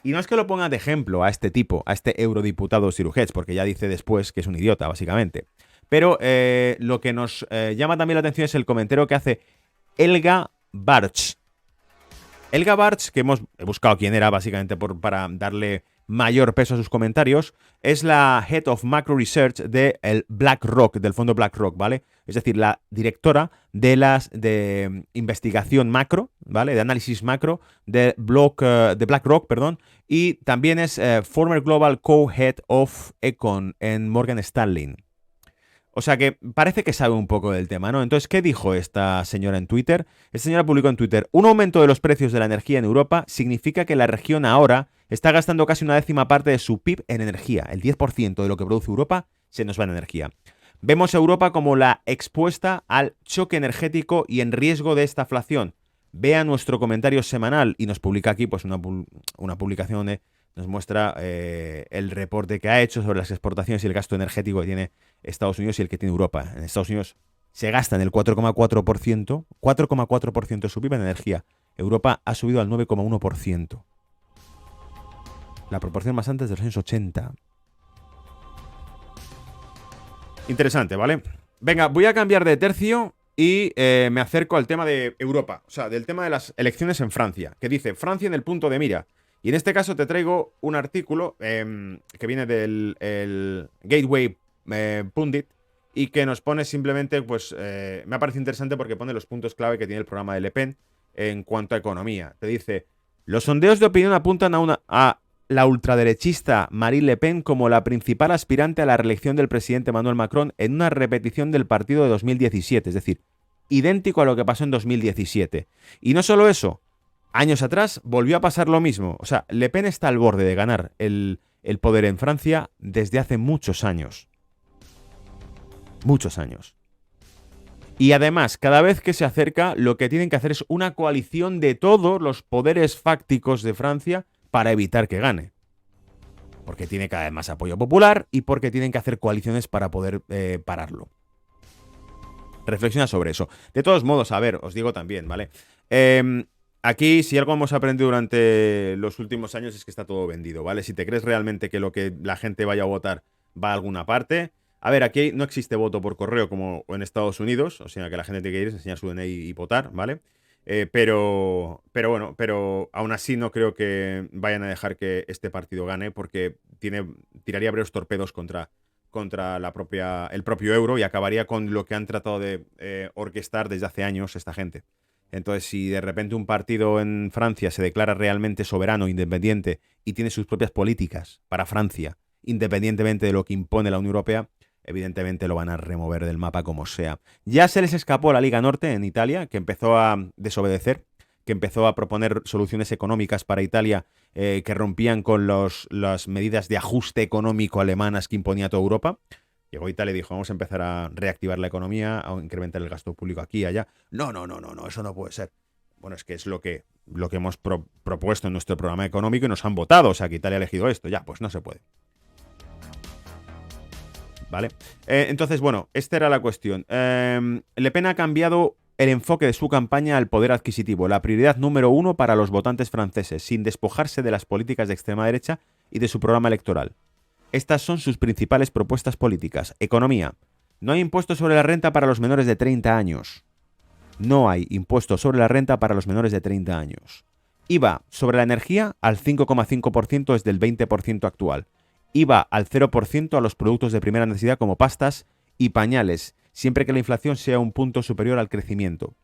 Y no es que lo ponga de ejemplo a este tipo, a este eurodiputado Zero Hedge, porque ya dice después que es un idiota, básicamente. Pero lo que nos llama también la atención es el comentario que hace Elga Bartsch. Elga Bartsch, que he buscado quién era básicamente para darle mayor peso a sus comentarios, es la Head of Macro Research del BlackRock, del fondo BlackRock, ¿vale? Es decir, la directora de investigación macro, ¿vale? De análisis macro de BlackRock, perdón, y también es former Global Co-Head of Econ en Morgan Stanley. O sea que parece que sabe un poco del tema, ¿no? Entonces, ¿qué dijo esta señora en Twitter? Esta señora publicó en Twitter: un aumento de los precios de la energía en Europa significa que la región ahora está gastando casi una décima parte de su PIB en energía. El 10% de lo que produce Europa se nos va en energía. Vemos a Europa como la expuesta al choque energético y en riesgo de esta inflación. Vea nuestro comentario semanal, y nos publica aquí pues una publicación donde nos muestra el reporte que ha hecho sobre las exportaciones y el gasto energético que tiene Estados Unidos y el que tiene Europa. En Estados Unidos se gasta en el 4,4% de su PIB en energía. Europa ha subido al 9,1%. La proporción más antes de los años 80. Interesante, ¿vale? Venga, voy a cambiar de tercio y me acerco al tema de Europa. O sea, del tema de las elecciones en Francia, que dice: Francia en el punto de mira. Y en este caso te traigo un artículo que viene del Gateway Pundit y que nos pone simplemente, pues, me ha parecido interesante porque pone los puntos clave que tiene el programa de Le Pen en cuanto a economía. Te dice: los sondeos de opinión apuntan a la ultraderechista Marine Le Pen como la principal aspirante a la reelección del presidente Emmanuel Macron en una repetición del partido de 2017, es decir, idéntico a lo que pasó en 2017. Y no solo eso, años atrás volvió a pasar lo mismo. O sea, Le Pen está al borde de ganar el poder en Francia desde hace muchos años. Muchos años. Y además, cada vez que se acerca, lo que tienen que hacer es una coalición de todos los poderes fácticos de Francia para evitar que gane. Porque tiene cada vez más apoyo popular y porque tienen que hacer coaliciones para poder pararlo. Reflexiona sobre eso. De todos modos, a ver, os digo también, ¿vale? Aquí, si algo hemos aprendido durante los últimos años es que está todo vendido, ¿vale? Si te crees realmente que lo que la gente vaya a votar va a alguna parte... A ver, aquí no existe voto por correo como en Estados Unidos, o sea que la gente tiene que ir, enseñar su DNI y votar, ¿vale? Pero aún así no creo que vayan a dejar que este partido gane porque tiraría varios torpedos contra el propio euro y acabaría con lo que han tratado de orquestar desde hace años esta gente. Entonces, si de repente un partido en Francia se declara realmente soberano, independiente y tiene sus propias políticas para Francia, independientemente de lo que impone la Unión Europea, evidentemente lo van a remover del mapa como sea. Ya se les escapó la Liga Norte en Italia, que empezó a desobedecer, que empezó a proponer soluciones económicas para Italia que rompían con las medidas de ajuste económico alemanas que imponía toda Europa. Llegó Italia y dijo: vamos a empezar a reactivar la economía, a incrementar el gasto público aquí y allá. No, eso no puede ser. Bueno, es que es lo que hemos propuesto en nuestro programa económico y nos han votado. O sea, que Italia ha elegido esto. Ya, pues no se puede. ¿Vale? Entonces, bueno, esta era la cuestión. Le Pen ha cambiado el enfoque de su campaña al poder adquisitivo, la prioridad número 1 para los votantes franceses, sin despojarse de las políticas de extrema derecha y de su programa electoral. Estas son sus principales propuestas políticas. Economía. No hay impuesto sobre la renta para los menores de 30 años. No hay impuesto sobre la renta para los menores de 30 años. IVA sobre la energía al 5,5% desde el 20% actual. IVA al 0% a los productos de primera necesidad como pastas y pañales, siempre que la inflación sea un punto superior al crecimiento.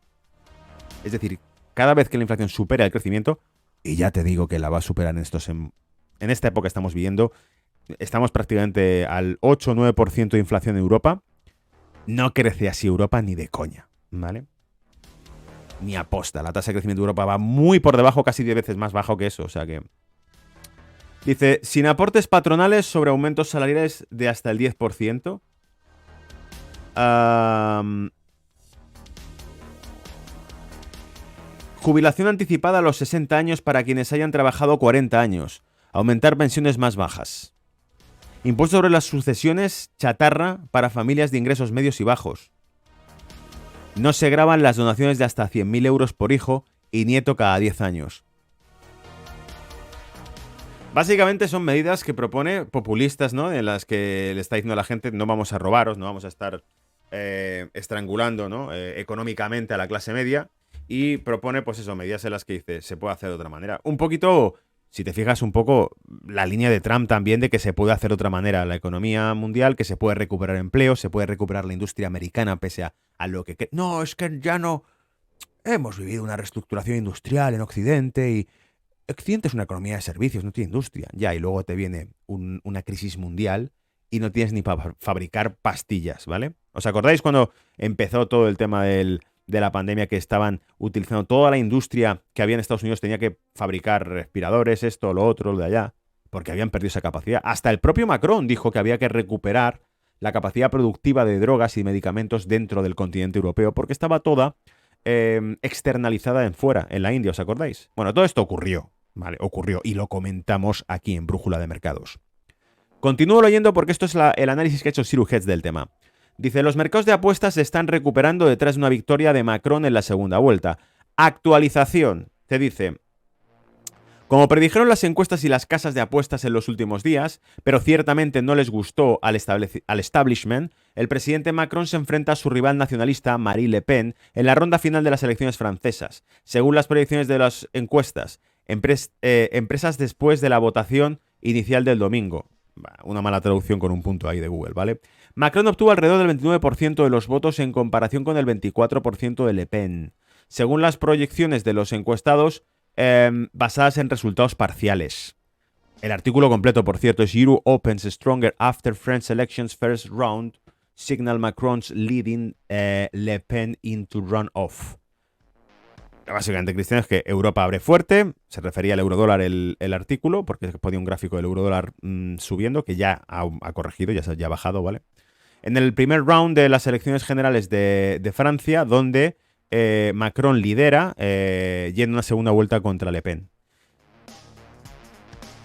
Es decir, cada vez que la inflación supere el crecimiento, y ya te digo que la va a superar en esta época estamos viviendo, estamos prácticamente al 8 o 9% de inflación en Europa. No crece así Europa ni de coña, ¿vale? Ni aposta. La tasa de crecimiento de Europa va muy por debajo, casi 10 veces más bajo que eso, o sea que... Dice, sin aportes patronales sobre aumentos salariales de hasta el 10%. Jubilación anticipada a los 60 años para quienes hayan trabajado 40 años. Aumentar pensiones más bajas. Impuesto sobre las sucesiones chatarra para familias de ingresos medios y bajos. No se graban las donaciones de hasta 100.000 euros por hijo y nieto cada 10 años. Básicamente son medidas que propone populistas, ¿no? En las que le está diciendo a la gente no vamos a robaros, no vamos a estar estrangulando, ¿no? Económicamente a la clase media. Y propone, pues eso, medidas en las que dice se puede hacer de otra manera. Un poquito, si te fijas un poco, la línea de Trump también de que se puede hacer de otra manera la economía mundial, que se puede recuperar empleo, se puede recuperar la industria americana pese a lo que... No, es que ya no... Hemos vivido una reestructuración industrial en Occidente y... Occidente es una economía de servicios, no tiene industria. Ya, y luego te viene una crisis mundial y no tienes ni para fabricar pastillas, ¿vale? ¿Os acordáis cuando empezó todo el tema de la pandemia que estaban utilizando toda la industria que había en Estados Unidos, tenía que fabricar respiradores, esto, lo otro, lo de allá, porque habían perdido esa capacidad? Hasta el propio Macron dijo que había que recuperar la capacidad productiva de drogas y medicamentos dentro del continente europeo porque estaba toda externalizada en fuera, en la India, ¿os acordáis? Bueno, todo esto ocurrió, ¿vale? Ocurrió y lo comentamos aquí en Brújula de Mercados. Continúo leyendo porque esto es el análisis que ha hecho Siru Hedge del tema. Dice, los mercados de apuestas se están recuperando detrás de una victoria de Macron en la segunda vuelta. Actualización, te dice... Como predijeron las encuestas y las casas de apuestas en los últimos días, pero ciertamente no les gustó al establishment, el presidente Macron se enfrenta a su rival nacionalista, Marine Le Pen, en la ronda final de las elecciones francesas. Según las predicciones de las encuestas, empresas después de la votación inicial del domingo. Una mala traducción con un punto ahí de Google, ¿vale? Macron obtuvo alrededor del 29% de los votos en comparación con el 24% de Le Pen. Según las proyecciones de los encuestados, basadas en resultados parciales. El artículo completo, por cierto, es Euro opens stronger after French elections first round, signal Macron's leading Le Pen into runoff. Básicamente, Cristian, es que Europa abre fuerte, se refería al eurodólar el artículo, porque ponía un gráfico del eurodólar subiendo, que ya ha corregido, ya ha bajado, ¿vale? En el primer round de las elecciones generales de Francia, donde Macron lidera yendo a una segunda vuelta contra Le Pen.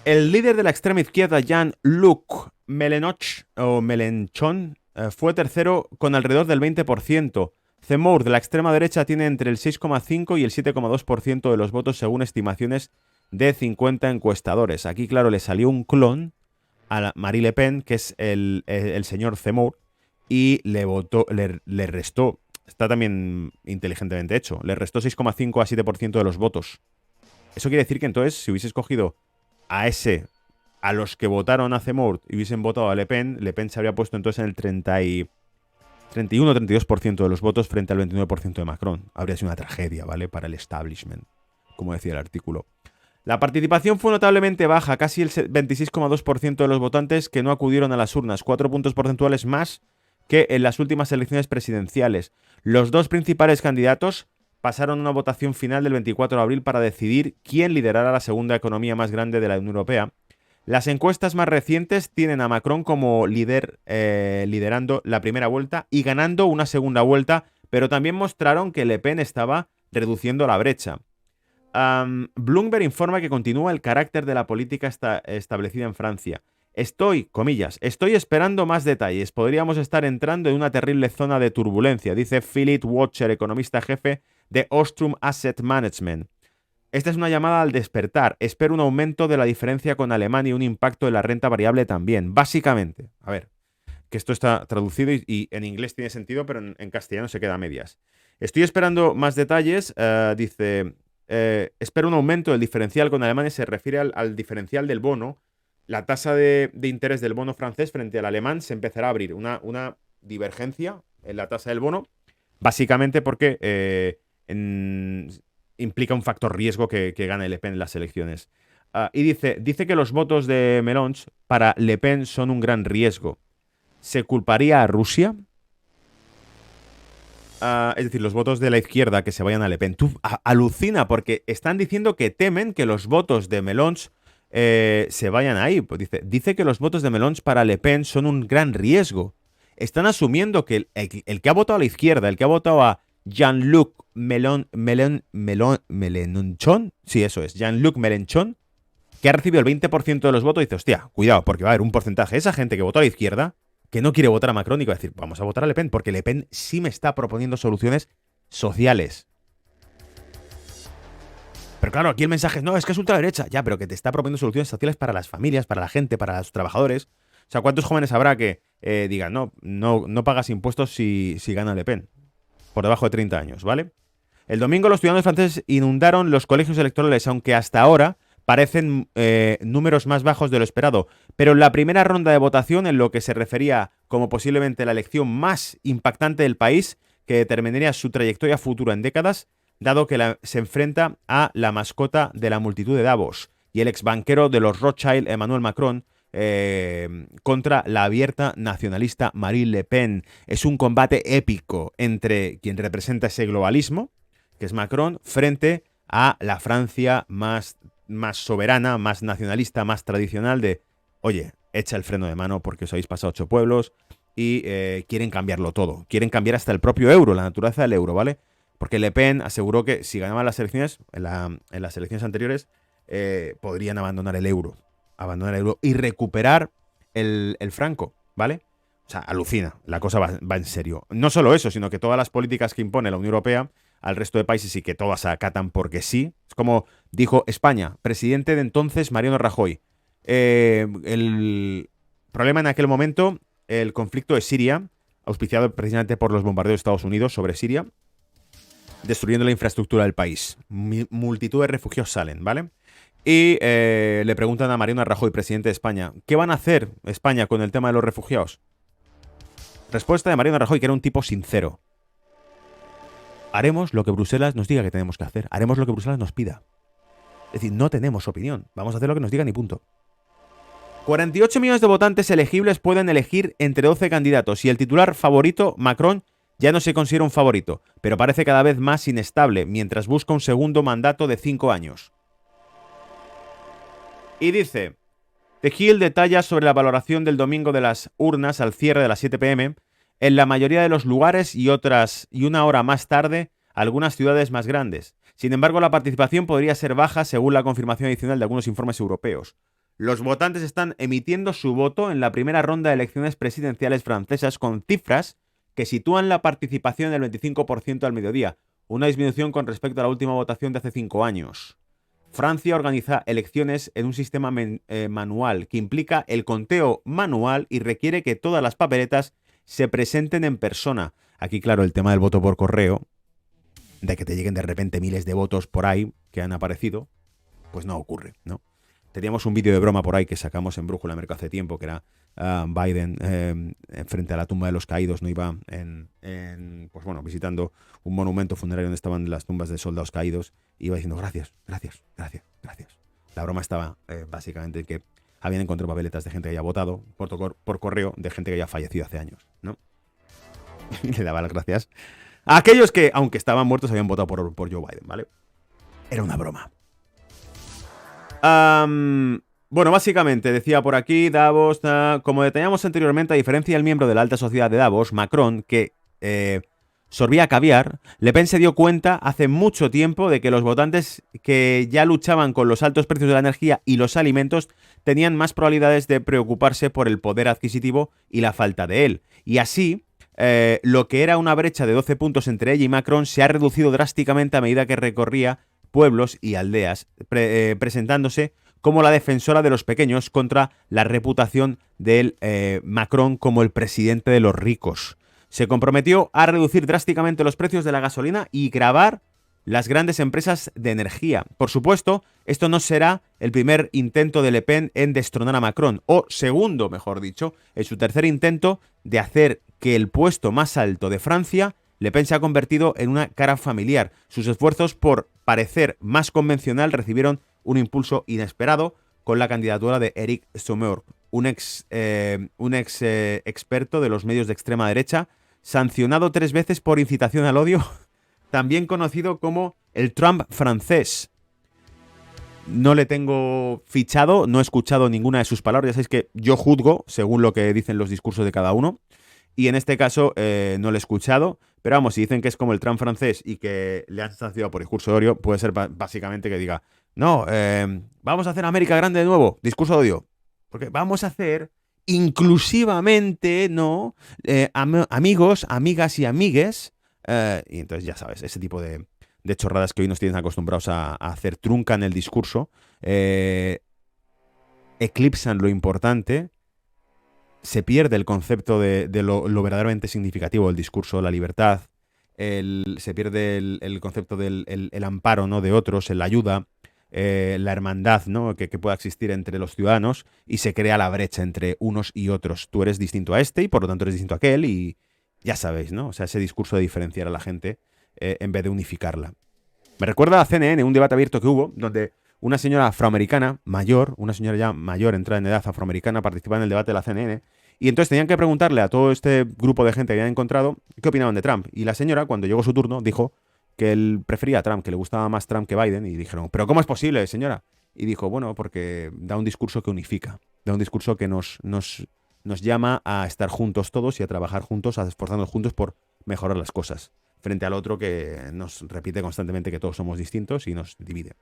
El líder de la extrema izquierda, Jean-Luc Mélenchon, fue tercero con alrededor del 20%. Zemmour, de la extrema derecha, tiene entre el 6,5 y el 7,2% de los votos según estimaciones de 50 encuestadores. Aquí, claro, le salió un clon a Marine Le Pen, que es el señor Zemmour, y le restó. Está también inteligentemente hecho. Le restó 6,5 a 7% de los votos. Eso quiere decir que entonces, si hubiese escogido a los que votaron a Zemmour y hubiesen votado a Le Pen se habría puesto entonces en el 31 o 32% de los votos frente al 29% de Macron. Habría sido una tragedia, ¿vale? Para el establishment, como decía el artículo. La participación fue notablemente baja, casi el 26,2% de los votantes que no acudieron a las urnas, 4 puntos porcentuales más que en las últimas elecciones presidenciales. Los dos principales candidatos pasaron una votación final del 24 de abril para decidir quién liderara la segunda economía más grande de la Unión Europea. Las encuestas más recientes tienen a Macron como líder, liderando la primera vuelta y ganando una segunda vuelta, pero también mostraron que Le Pen estaba reduciendo la brecha. Bloomberg informa que continúa el carácter de la política establecida en Francia. comillas, estoy esperando más detalles. Podríamos estar entrando en una terrible zona de turbulencia, dice Philip Watcher, economista jefe de Ostrom Asset Management. Esta es una llamada al despertar. Espero un aumento de la diferencia con Alemania y un impacto de la renta variable también. Básicamente, a ver, que esto está traducido y en inglés tiene sentido, pero en castellano se queda a medias. Estoy esperando más detalles, dice, espero un aumento del diferencial con Alemania, se refiere al diferencial del bono. La tasa de interés del bono francés frente al alemán se empezará a abrir una divergencia en la tasa del bono, básicamente porque implica un factor riesgo que gane Le Pen en las elecciones. Y dice que los votos de Mélenchon para Le Pen son un gran riesgo. ¿Se culparía a Rusia? Es decir, los votos de la izquierda que se vayan a Le Pen. Tú alucina porque están diciendo que temen que los votos de Mélenchon se vayan ahí. Pues dice que los votos de Mélenchon para Le Pen son un gran riesgo. Están asumiendo que el que ha votado a la izquierda, el que ha votado a Jean-Luc Mélenchon, sí, eso es, Jean-Luc Mélenchon, que ha recibido el 20% de los votos, dice, hostia, cuidado, porque va a haber un porcentaje de esa gente que votó a la izquierda que no quiere votar a Macron y va a decir, vamos a votar a Le Pen, porque Le Pen sí me está proponiendo soluciones sociales. Pero claro, aquí el mensaje es, no, es que es ultraderecha. Ya, pero que te está proponiendo soluciones sociales para las familias, para la gente, para los trabajadores. O sea, ¿cuántos jóvenes habrá que digan, no pagas impuestos si gana Le Pen? Por debajo de 30 años, ¿vale? El domingo los ciudadanos franceses inundaron los colegios electorales, aunque hasta ahora parecen números más bajos de lo esperado. Pero en la primera ronda de votación, en lo que se refería como posiblemente la elección más impactante del país, que determinaría su trayectoria futura en décadas, dado que se enfrenta a la mascota de la multitud de Davos y el exbanquero de los Rothschild, Emmanuel Macron, contra la abierta nacionalista Marine Le Pen. Es un combate épico entre quien representa ese globalismo, que es Macron, frente a la Francia más soberana, más nacionalista, más tradicional de, oye, echa el freno de mano porque os habéis pasado 8 pueblos y quieren cambiarlo todo. Quieren cambiar hasta el propio euro, la naturaleza del euro, ¿vale? Porque Le Pen aseguró que si ganaban las elecciones, en las elecciones anteriores, podrían abandonar el euro y recuperar el franco, ¿vale? O sea, alucina, la cosa va en serio. No solo eso, sino que todas las políticas que impone la Unión Europea al resto de países y que todas se acatan porque sí. Es como dijo España, presidente de entonces Mariano Rajoy. El problema en aquel momento, el conflicto de Siria, auspiciado precisamente por los bombardeos de Estados Unidos sobre Siria, destruyendo la infraestructura del país. Multitud de refugiados salen, ¿vale? Y le preguntan a Mariano Rajoy, presidente de España, ¿qué van a hacer España con el tema de los refugiados? Respuesta de Mariano Rajoy, que era un tipo sincero. Haremos lo que Bruselas nos diga que tenemos que hacer. Haremos lo que Bruselas nos pida. Es decir, no tenemos opinión. Vamos a hacer lo que nos digan y punto. 48 millones de votantes elegibles pueden elegir entre 12 candidatos y el titular favorito, Macron, ya no se considera un favorito, pero parece cada vez más inestable mientras busca un segundo mandato de 5 años. Y dice, The Hill detalla sobre la valoración del domingo de las urnas al cierre de las 7 p.m. en la mayoría de los lugares y una hora más tarde, algunas ciudades más grandes. Sin embargo, la participación podría ser baja según la confirmación adicional de algunos informes europeos. Los votantes están emitiendo su voto en la primera ronda de elecciones presidenciales francesas con cifras que sitúan la participación del 25% al mediodía, una disminución con respecto a la última votación de hace 5 años. Francia organiza elecciones en un sistema manual que implica el conteo manual y requiere que todas las papeletas se presenten en persona. Aquí, claro, el tema del voto por correo, de que te lleguen de repente miles de votos por ahí que han aparecido, pues no ocurre, ¿no? Teníamos un vídeo de broma por ahí que sacamos en Brújula Merco hace tiempo, que era Biden frente a la tumba de los caídos, no iba pues bueno, visitando un monumento funerario donde estaban las tumbas de soldados caídos, iba diciendo gracias, gracias, gracias, gracias. La broma estaba básicamente en que habían encontrado papeletas de gente que había votado por correo de gente que había fallecido hace años, ¿no? Y le daba las gracias a aquellos que, aunque estaban muertos, habían votado por Joe Biden, ¿vale? Era una broma. Bueno, básicamente, decía por aquí, Davos, como detallamos anteriormente, a diferencia del miembro de la alta sociedad de Davos, Macron, que sorbía caviar, Le Pen se dio cuenta hace mucho tiempo de que los votantes que ya luchaban con los altos precios de la energía y los alimentos tenían más probabilidades de preocuparse por el poder adquisitivo y la falta de él. Y así, lo que era una brecha de 12 puntos entre ella y Macron se ha reducido drásticamente a medida que recorría pueblos y aldeas, presentándose como la defensora de los pequeños contra la reputación del Macron como el presidente de los ricos. Se comprometió a reducir drásticamente los precios de la gasolina y gravar las grandes empresas de energía. Por supuesto, esto no será el primer intento de Le Pen en destronar a Macron, o segundo, mejor dicho, en su tercer intento de hacer que el puesto más alto de Francia, Le Pen se ha convertido en una cara familiar. Sus esfuerzos por parecer más convencional recibieron un impulso inesperado con la candidatura de Eric Zemmour, un ex experto de los medios de extrema derecha, sancionado 3 veces por incitación al odio, también conocido como el Trump francés. No le tengo fichado, no he escuchado ninguna de sus palabras, ya sabéis que yo juzgo según lo que dicen los discursos de cada uno, y en este caso no lo he escuchado, pero vamos, si dicen que es como el Trump francés y que le han sancionado por discurso de odio, puede ser básicamente que diga, no, vamos a hacer América grande de nuevo, discurso de odio, porque vamos a hacer inclusivamente, ¿no? Amigos, amigas y amigues. Y entonces ya sabes, ese tipo de chorradas que hoy nos tienen acostumbrados a hacer, truncan el discurso, eclipsan lo importante, se pierde el concepto de lo verdaderamente significativo del discurso, la libertad, se pierde el concepto del el amparo, ¿no?, de otros, la ayuda, la hermandad, ¿no?, que pueda existir entre los ciudadanos, y se crea la brecha entre unos y otros. Tú eres distinto a este y por lo tanto eres distinto a aquel, y ya sabéis, ¿no? O sea, ese discurso de diferenciar a la gente en vez de unificarla. Me recuerda a CNN, un debate abierto que hubo, donde una señora afroamericana mayor, una señora ya mayor, entrada en edad, afroamericana, participaba en el debate de la CNN, y entonces tenían que preguntarle a todo este grupo de gente que habían encontrado qué opinaban de Trump. Y la señora, cuando llegó su turno, dijo que él prefería a Trump, que le gustaba más Trump que Biden, y dijeron, ¿pero cómo es posible, señora? Y dijo, bueno, porque da un discurso que unifica, da un discurso que nos llama a estar juntos todos y a trabajar juntos, a esforzarnos juntos por mejorar las cosas, frente al otro que nos repite constantemente que todos somos distintos y nos divide.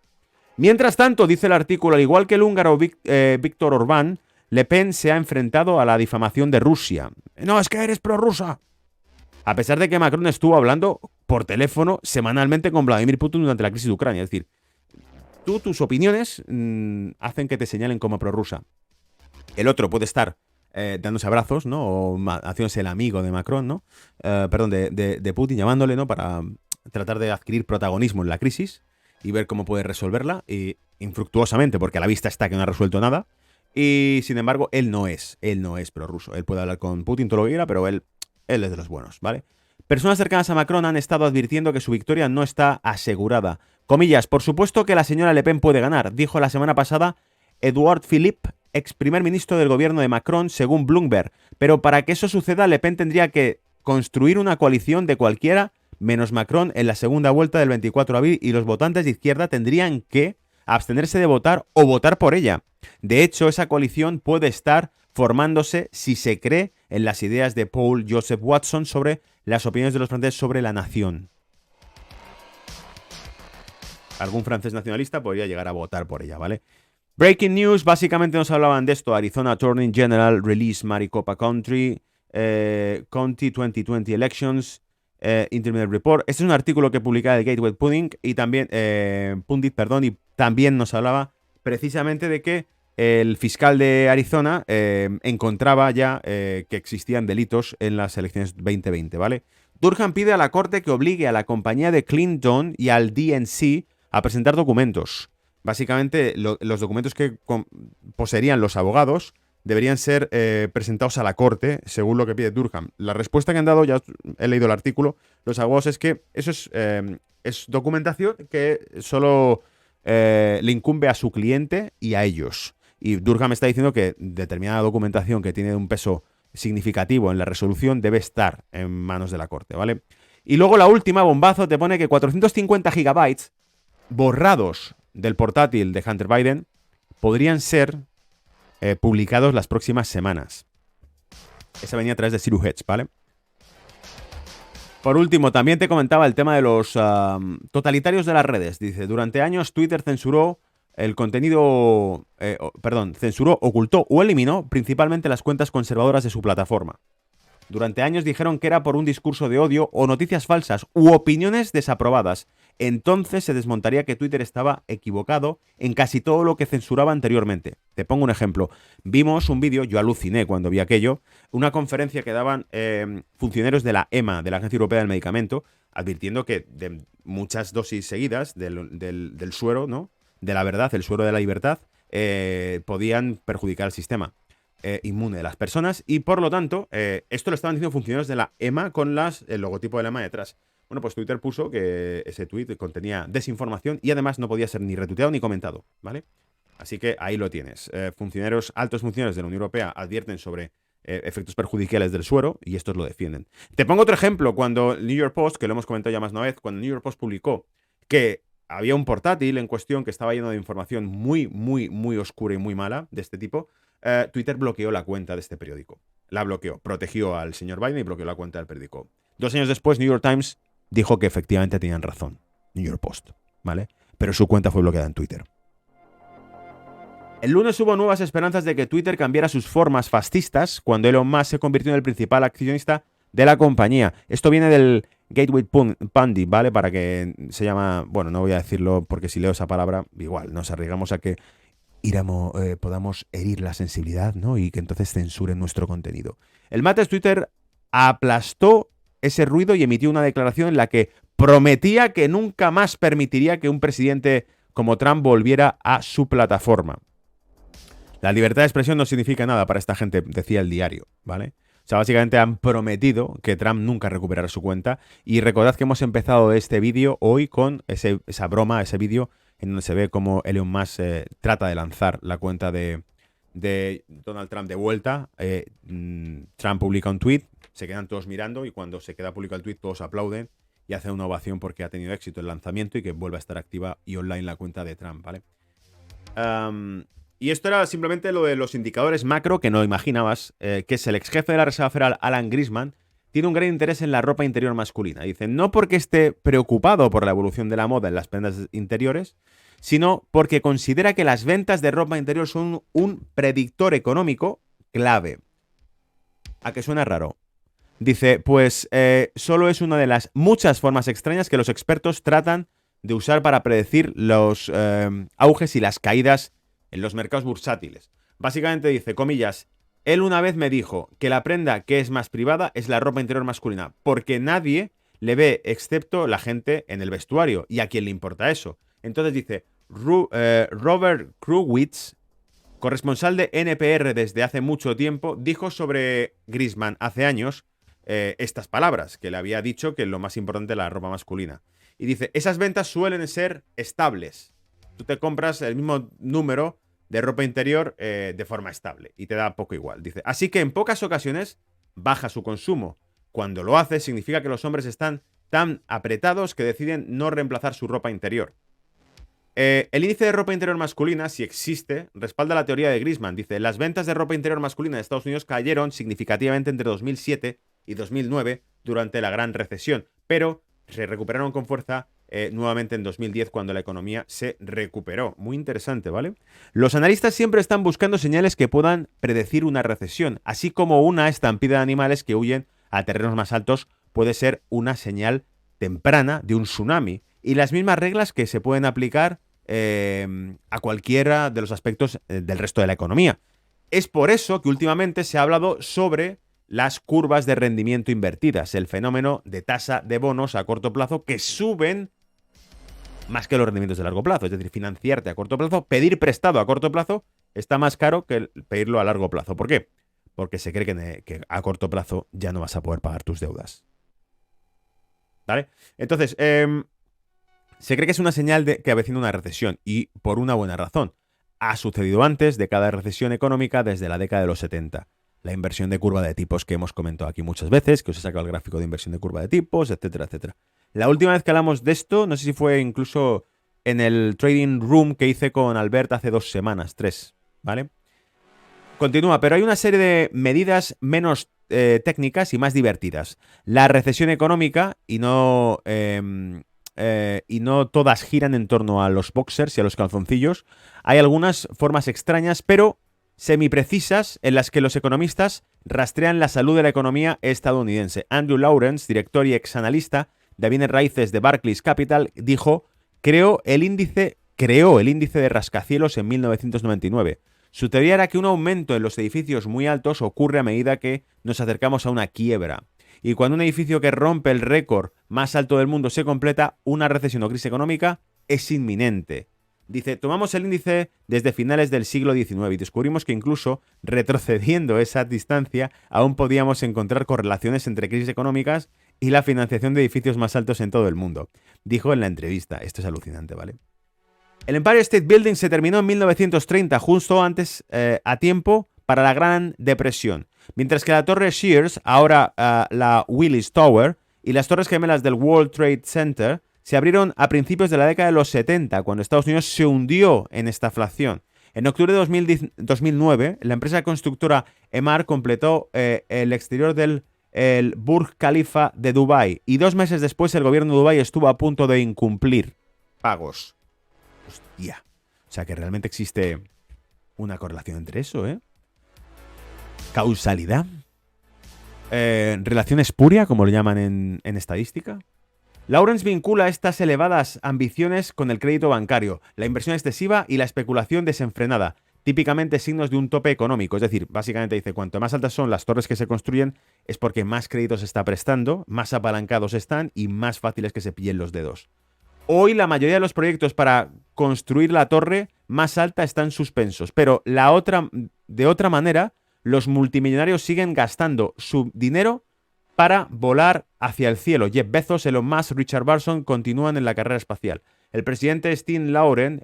Mientras tanto, dice el artículo, al igual que el húngaro Viktor Orbán, Le Pen se ha enfrentado a la difamación de Rusia. No, es que eres prorrusa. A pesar de que Macron estuvo hablando por teléfono semanalmente con Vladimir Putin durante la crisis de Ucrania. Es decir, tus opiniones hacen que te señalen como prorrusa. El otro puede estar dándose abrazos, ¿no? O haciéndose el amigo de Macron, ¿no? De Putin, llamándole, ¿no? Para tratar de adquirir protagonismo en la crisis y ver cómo puede resolverla, y infructuosamente, porque a la vista está que no ha resuelto nada. Y sin embargo, él no es prorruso. Él puede hablar con Putin todo lo que quiera, pero él es de los buenos, ¿vale? Personas cercanas a Macron han estado advirtiendo que su victoria no está asegurada. Comillas, por supuesto que la señora Le Pen puede ganar, dijo la semana pasada Edouard Philippe, ex primer ministro del gobierno de Macron, según Bloomberg. Pero para que eso suceda, Le Pen tendría que construir una coalición de cualquiera menos Macron en la segunda vuelta del 24 de abril, y los votantes de izquierda tendrían que abstenerse de votar o votar por ella. De hecho, esa coalición puede estar formándose si se cree en las ideas de Paul Joseph Watson sobre las opiniones de los franceses sobre la nación. Algún francés nacionalista podría llegar a votar por ella, ¿vale? Breaking news, básicamente nos hablaban de esto. Arizona Attorney General release Maricopa County 2020 elections intermediate report. Este es un artículo que publicaba el Gateway Pundit, y también y también nos hablaba precisamente de que el fiscal de Arizona encontraba ya que existían delitos en las elecciones 2020, ¿vale? Durham pide a la corte que obligue a la compañía de Clinton y al DNC a presentar documentos. Básicamente, los documentos que poseerían los abogados deberían ser presentados a la corte, según lo que pide Durham. La respuesta que han dado, ya he leído el artículo, los abogados, es que eso es documentación que solo le incumbe a su cliente y a ellos. Y Durham está diciendo que determinada documentación que tiene un peso significativo en la resolución debe estar en manos de la corte, ¿vale? Y luego la última, bombazo, te pone que 450 gigabytes borrados del portátil de Hunter Biden podrían ser publicados las próximas semanas. Esa venía a través de Zero Hedge, ¿vale? Por último, también te comentaba el tema de los totalitarios de las redes. Dice, durante años Twitter censuró el contenido, censuró, ocultó o eliminó principalmente las cuentas conservadoras de su plataforma. Durante años dijeron que era por un discurso de odio o noticias falsas u opiniones desaprobadas. Entonces se desmontaría que Twitter estaba equivocado en casi todo lo que censuraba anteriormente. Te pongo un ejemplo. Vimos un vídeo, yo aluciné cuando vi aquello, una conferencia que daban funcionarios de la EMA, de la Agencia Europea del Medicamento, advirtiendo que de muchas dosis seguidas del suero, ¿no? De la verdad, el suero de la libertad, podían perjudicar el sistema inmune de las personas y por lo tanto esto lo estaban diciendo funcionarios de la EMA con el logotipo de la EMA detrás. Bueno, pues Twitter puso que ese tweet contenía desinformación y además no podía ser ni retuiteado ni comentado, ¿vale? Así que ahí lo tienes. Altos funcionarios de la Unión Europea advierten sobre efectos perjudiciales del suero y estos lo defienden. Te pongo otro ejemplo. Cuando el New York Post, que lo hemos comentado ya más una vez, cuando el New York Post publicó que había un portátil en cuestión que estaba lleno de información muy, muy, muy oscura y muy mala de este tipo, Twitter bloqueó la cuenta de este periódico. La bloqueó, protegió al señor Biden y bloqueó la cuenta del periódico. 2 años después, New York Times dijo que efectivamente tenían razón. New York Post, ¿vale? Pero su cuenta fue bloqueada en Twitter. El lunes hubo nuevas esperanzas de que Twitter cambiara sus formas fascistas cuando Elon Musk se convirtió en el principal accionista de la compañía. Esto viene del Gateway Pundit, ¿vale? Para que se llama... Bueno, no voy a decirlo porque si leo esa palabra, igual, nos arriesgamos a que podamos herir la sensibilidad, ¿no? Y que entonces censuren nuestro contenido. El martes Twitter aplastó ese ruido y emitió una declaración en la que prometía que nunca más permitiría que un presidente como Trump volviera a su plataforma. La libertad de expresión no significa nada para esta gente, decía el diario, ¿vale? O sea, básicamente han prometido que Trump nunca recuperará su cuenta. Y recordad que hemos empezado este vídeo hoy con esa broma, ese vídeo en donde se ve cómo Elon Musk trata de lanzar la cuenta de Donald Trump de vuelta. Trump publica un tweet, se quedan todos mirando y cuando se queda publicado el tweet todos aplauden y hacen una ovación porque ha tenido éxito el lanzamiento y que vuelva a estar activa y online la cuenta de Trump, ¿vale? Y esto era simplemente lo de los indicadores macro que no imaginabas, que es el ex jefe de la Reserva Federal, Alan Greenspan, tiene un gran interés en la ropa interior masculina. Dice, no porque esté preocupado por la evolución de la moda en las prendas interiores, sino porque considera que las ventas de ropa interior son un predictor económico clave. ¿A qué suena raro? Dice, pues solo es una de las muchas formas extrañas que los expertos tratan de usar para predecir los auges y las caídas en los mercados bursátiles. Básicamente dice, comillas, él una vez me dijo que la prenda que es más privada es la ropa interior masculina, porque nadie le ve excepto la gente en el vestuario, y a quién le importa eso. Entonces dice, Robert Krulwich, corresponsal de NPR desde hace mucho tiempo, dijo sobre Greenspan hace años estas palabras, que le había dicho que lo más importante es la ropa masculina. Y dice, esas ventas suelen ser estables. Tú te compras el mismo número de ropa interior de forma estable y te da poco igual. Dice, así que en pocas ocasiones baja su consumo. Cuando lo hace significa que los hombres están tan apretados que deciden no reemplazar su ropa interior. El índice de ropa interior masculina, si existe, respalda la teoría de Greenspan. Dice, las ventas de ropa interior masculina de Estados Unidos cayeron significativamente entre 2007 y 2009 durante la gran recesión, pero se recuperaron con fuerza nuevamente en 2010 cuando la economía se recuperó. Muy interesante, ¿vale? Los analistas siempre están buscando señales que puedan predecir una recesión, así como una estampida de animales que huyen a terrenos más altos puede ser una señal temprana de un tsunami. Y las mismas reglas que se pueden aplicar a cualquiera de los aspectos del resto de la economía. Es por eso que últimamente se ha hablado sobre las curvas de rendimiento invertidas, el fenómeno de tasa de bonos a corto plazo que suben más que los rendimientos de largo plazo. Es decir, financiarte a corto plazo, pedir prestado a corto plazo, está más caro que pedirlo a largo plazo. ¿Por qué? Porque se cree que a corto plazo ya no vas a poder pagar tus deudas. ¿Vale? Entonces, se cree que es una señal de que avecina una recesión y por una buena razón. Ha sucedido antes de cada recesión económica desde la década de los 70. La inversión de curva de tipos que hemos comentado aquí muchas veces, que os he sacado el gráfico de inversión de curva de tipos, etcétera, etcétera. La última vez que hablamos de esto, no sé si fue incluso en el Trading Room que hice con Albert hace 2 semanas, 3, ¿vale? Continúa, pero hay una serie de medidas menos técnicas y más divertidas. La recesión económica y no todas giran en torno a los boxers y a los calzoncillos. Hay algunas formas extrañas, pero semiprecisas, en las que los economistas rastrean la salud de la economía estadounidense. Andrew Lawrence, director y exanalista de bienes raíces de Barclays Capital, dijo: creó el índice de rascacielos en 1999. Su teoría era que un aumento en los edificios muy altos ocurre a medida que nos acercamos a una quiebra. Y cuando un edificio que rompe el récord más alto del mundo se completa, una recesión o crisis económica es inminente. Dice, tomamos el índice desde finales del siglo XIX y descubrimos que incluso retrocediendo esa distancia aún podíamos encontrar correlaciones entre crisis económicas y la financiación de edificios más altos en todo el mundo. Dijo en la entrevista. Esto es alucinante, ¿vale? El Empire State Building se terminó en 1930, justo antes a tiempo para la Gran Depresión. Mientras que la Torre Sears, ahora la Willis Tower, y las Torres Gemelas del World Trade Center se abrieron a principios de la década de los 70, cuando Estados Unidos se hundió en estaflación. En octubre de 2009, la empresa constructora Emaar completó el exterior del Burj Khalifa de Dubái, y 2 meses después el gobierno de Dubái estuvo a punto de incumplir pagos. Hostia. O sea que realmente existe una correlación entre eso, ¿eh? Causalidad. Relación espuria, como lo llaman en estadística. Lawrence vincula estas elevadas ambiciones con el crédito bancario, la inversión excesiva y la especulación desenfrenada, típicamente signos de un tope económico. Es decir, básicamente dice, cuanto más altas son las torres que se construyen, es porque más crédito se está prestando, más apalancados están y más fácil es que se pillen los dedos. Hoy la mayoría de los proyectos para construir la torre más alta están suspensos, pero de otra manera, los multimillonarios siguen gastando su dinero para volar hacia el cielo. Jeff Bezos, Elon Musk, Richard Branson continúan en la carrera espacial. El presidente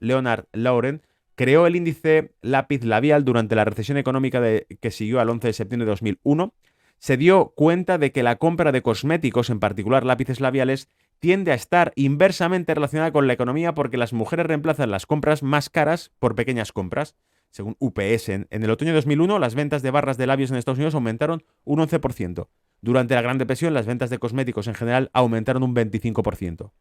Leonard Lauren, creó el índice lápiz labial durante la recesión económica que siguió al 11 de septiembre de 2001. Se dio cuenta de que la compra de cosméticos, en particular lápices labiales, tiende a estar inversamente relacionada con la economía porque las mujeres reemplazan las compras más caras por pequeñas compras. Según UPS, en el otoño de 2001, las ventas de barras de labios en Estados Unidos aumentaron un 11%. Durante la Gran Depresión, las ventas de cosméticos en general aumentaron un 25%.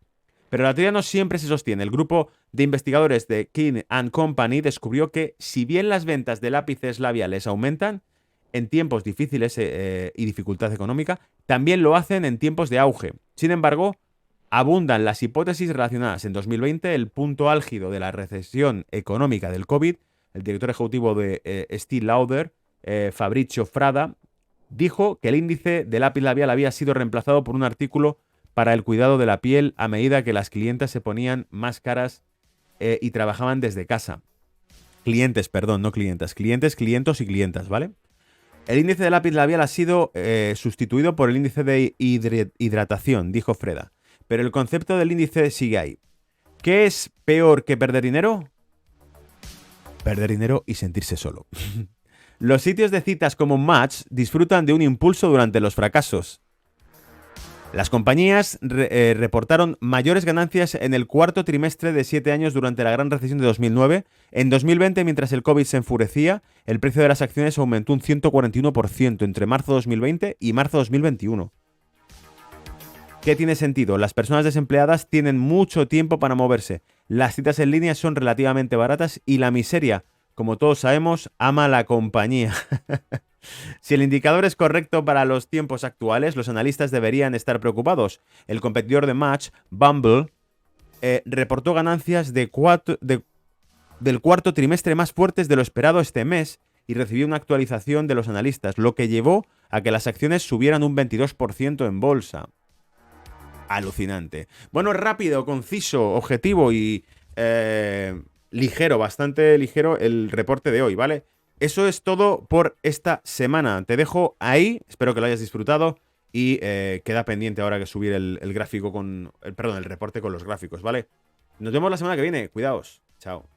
Pero la teoría no siempre se sostiene. El grupo de investigadores de King & Company descubrió que, si bien las ventas de lápices labiales aumentan en tiempos difíciles y dificultad económica, también lo hacen en tiempos de auge. Sin embargo, abundan las hipótesis relacionadas. En 2020, el punto álgido de la recesión económica del COVID, el director ejecutivo de Estée Lauder, Fabrizio Frada, dijo que el índice de lápiz labial había sido reemplazado por un artículo para el cuidado de la piel a medida que las clientas se ponían más caras y trabajaban desde casa. Clientes, perdón, no clientas. Clientes, clientos y clientas, ¿vale? El índice de lápiz labial ha sido sustituido por el índice de hidratación, dijo Freda. Pero el concepto del índice sigue ahí. ¿Qué es peor que perder dinero? Perder dinero y sentirse solo. Los sitios de citas como Match disfrutan de un impulso durante los fracasos. Las compañías reportaron mayores ganancias en el cuarto trimestre de 7 años durante la gran recesión de 2009. En 2020, mientras el COVID se enfurecía, el precio de las acciones aumentó un 141% entre marzo 2020 y marzo 2021. ¿Qué tiene sentido? Las personas desempleadas tienen mucho tiempo para moverse. Las citas en línea son relativamente baratas y la miseria, como todos sabemos, ama la compañía. Si el indicador es correcto para los tiempos actuales, los analistas deberían estar preocupados. El competidor de Match, Bumble, reportó ganancias del cuarto trimestre más fuertes de lo esperado este mes y recibió una actualización de los analistas, lo que llevó a que las acciones subieran un 22% en bolsa. Alucinante. Bueno, rápido, conciso, objetivo y ligero, bastante ligero el reporte de hoy, ¿vale? Eso es todo por esta semana. Te dejo ahí, espero que lo hayas disfrutado y queda pendiente ahora que subir el gráfico el reporte con los gráficos, ¿vale? Nos vemos la semana que viene, cuidaos, chao.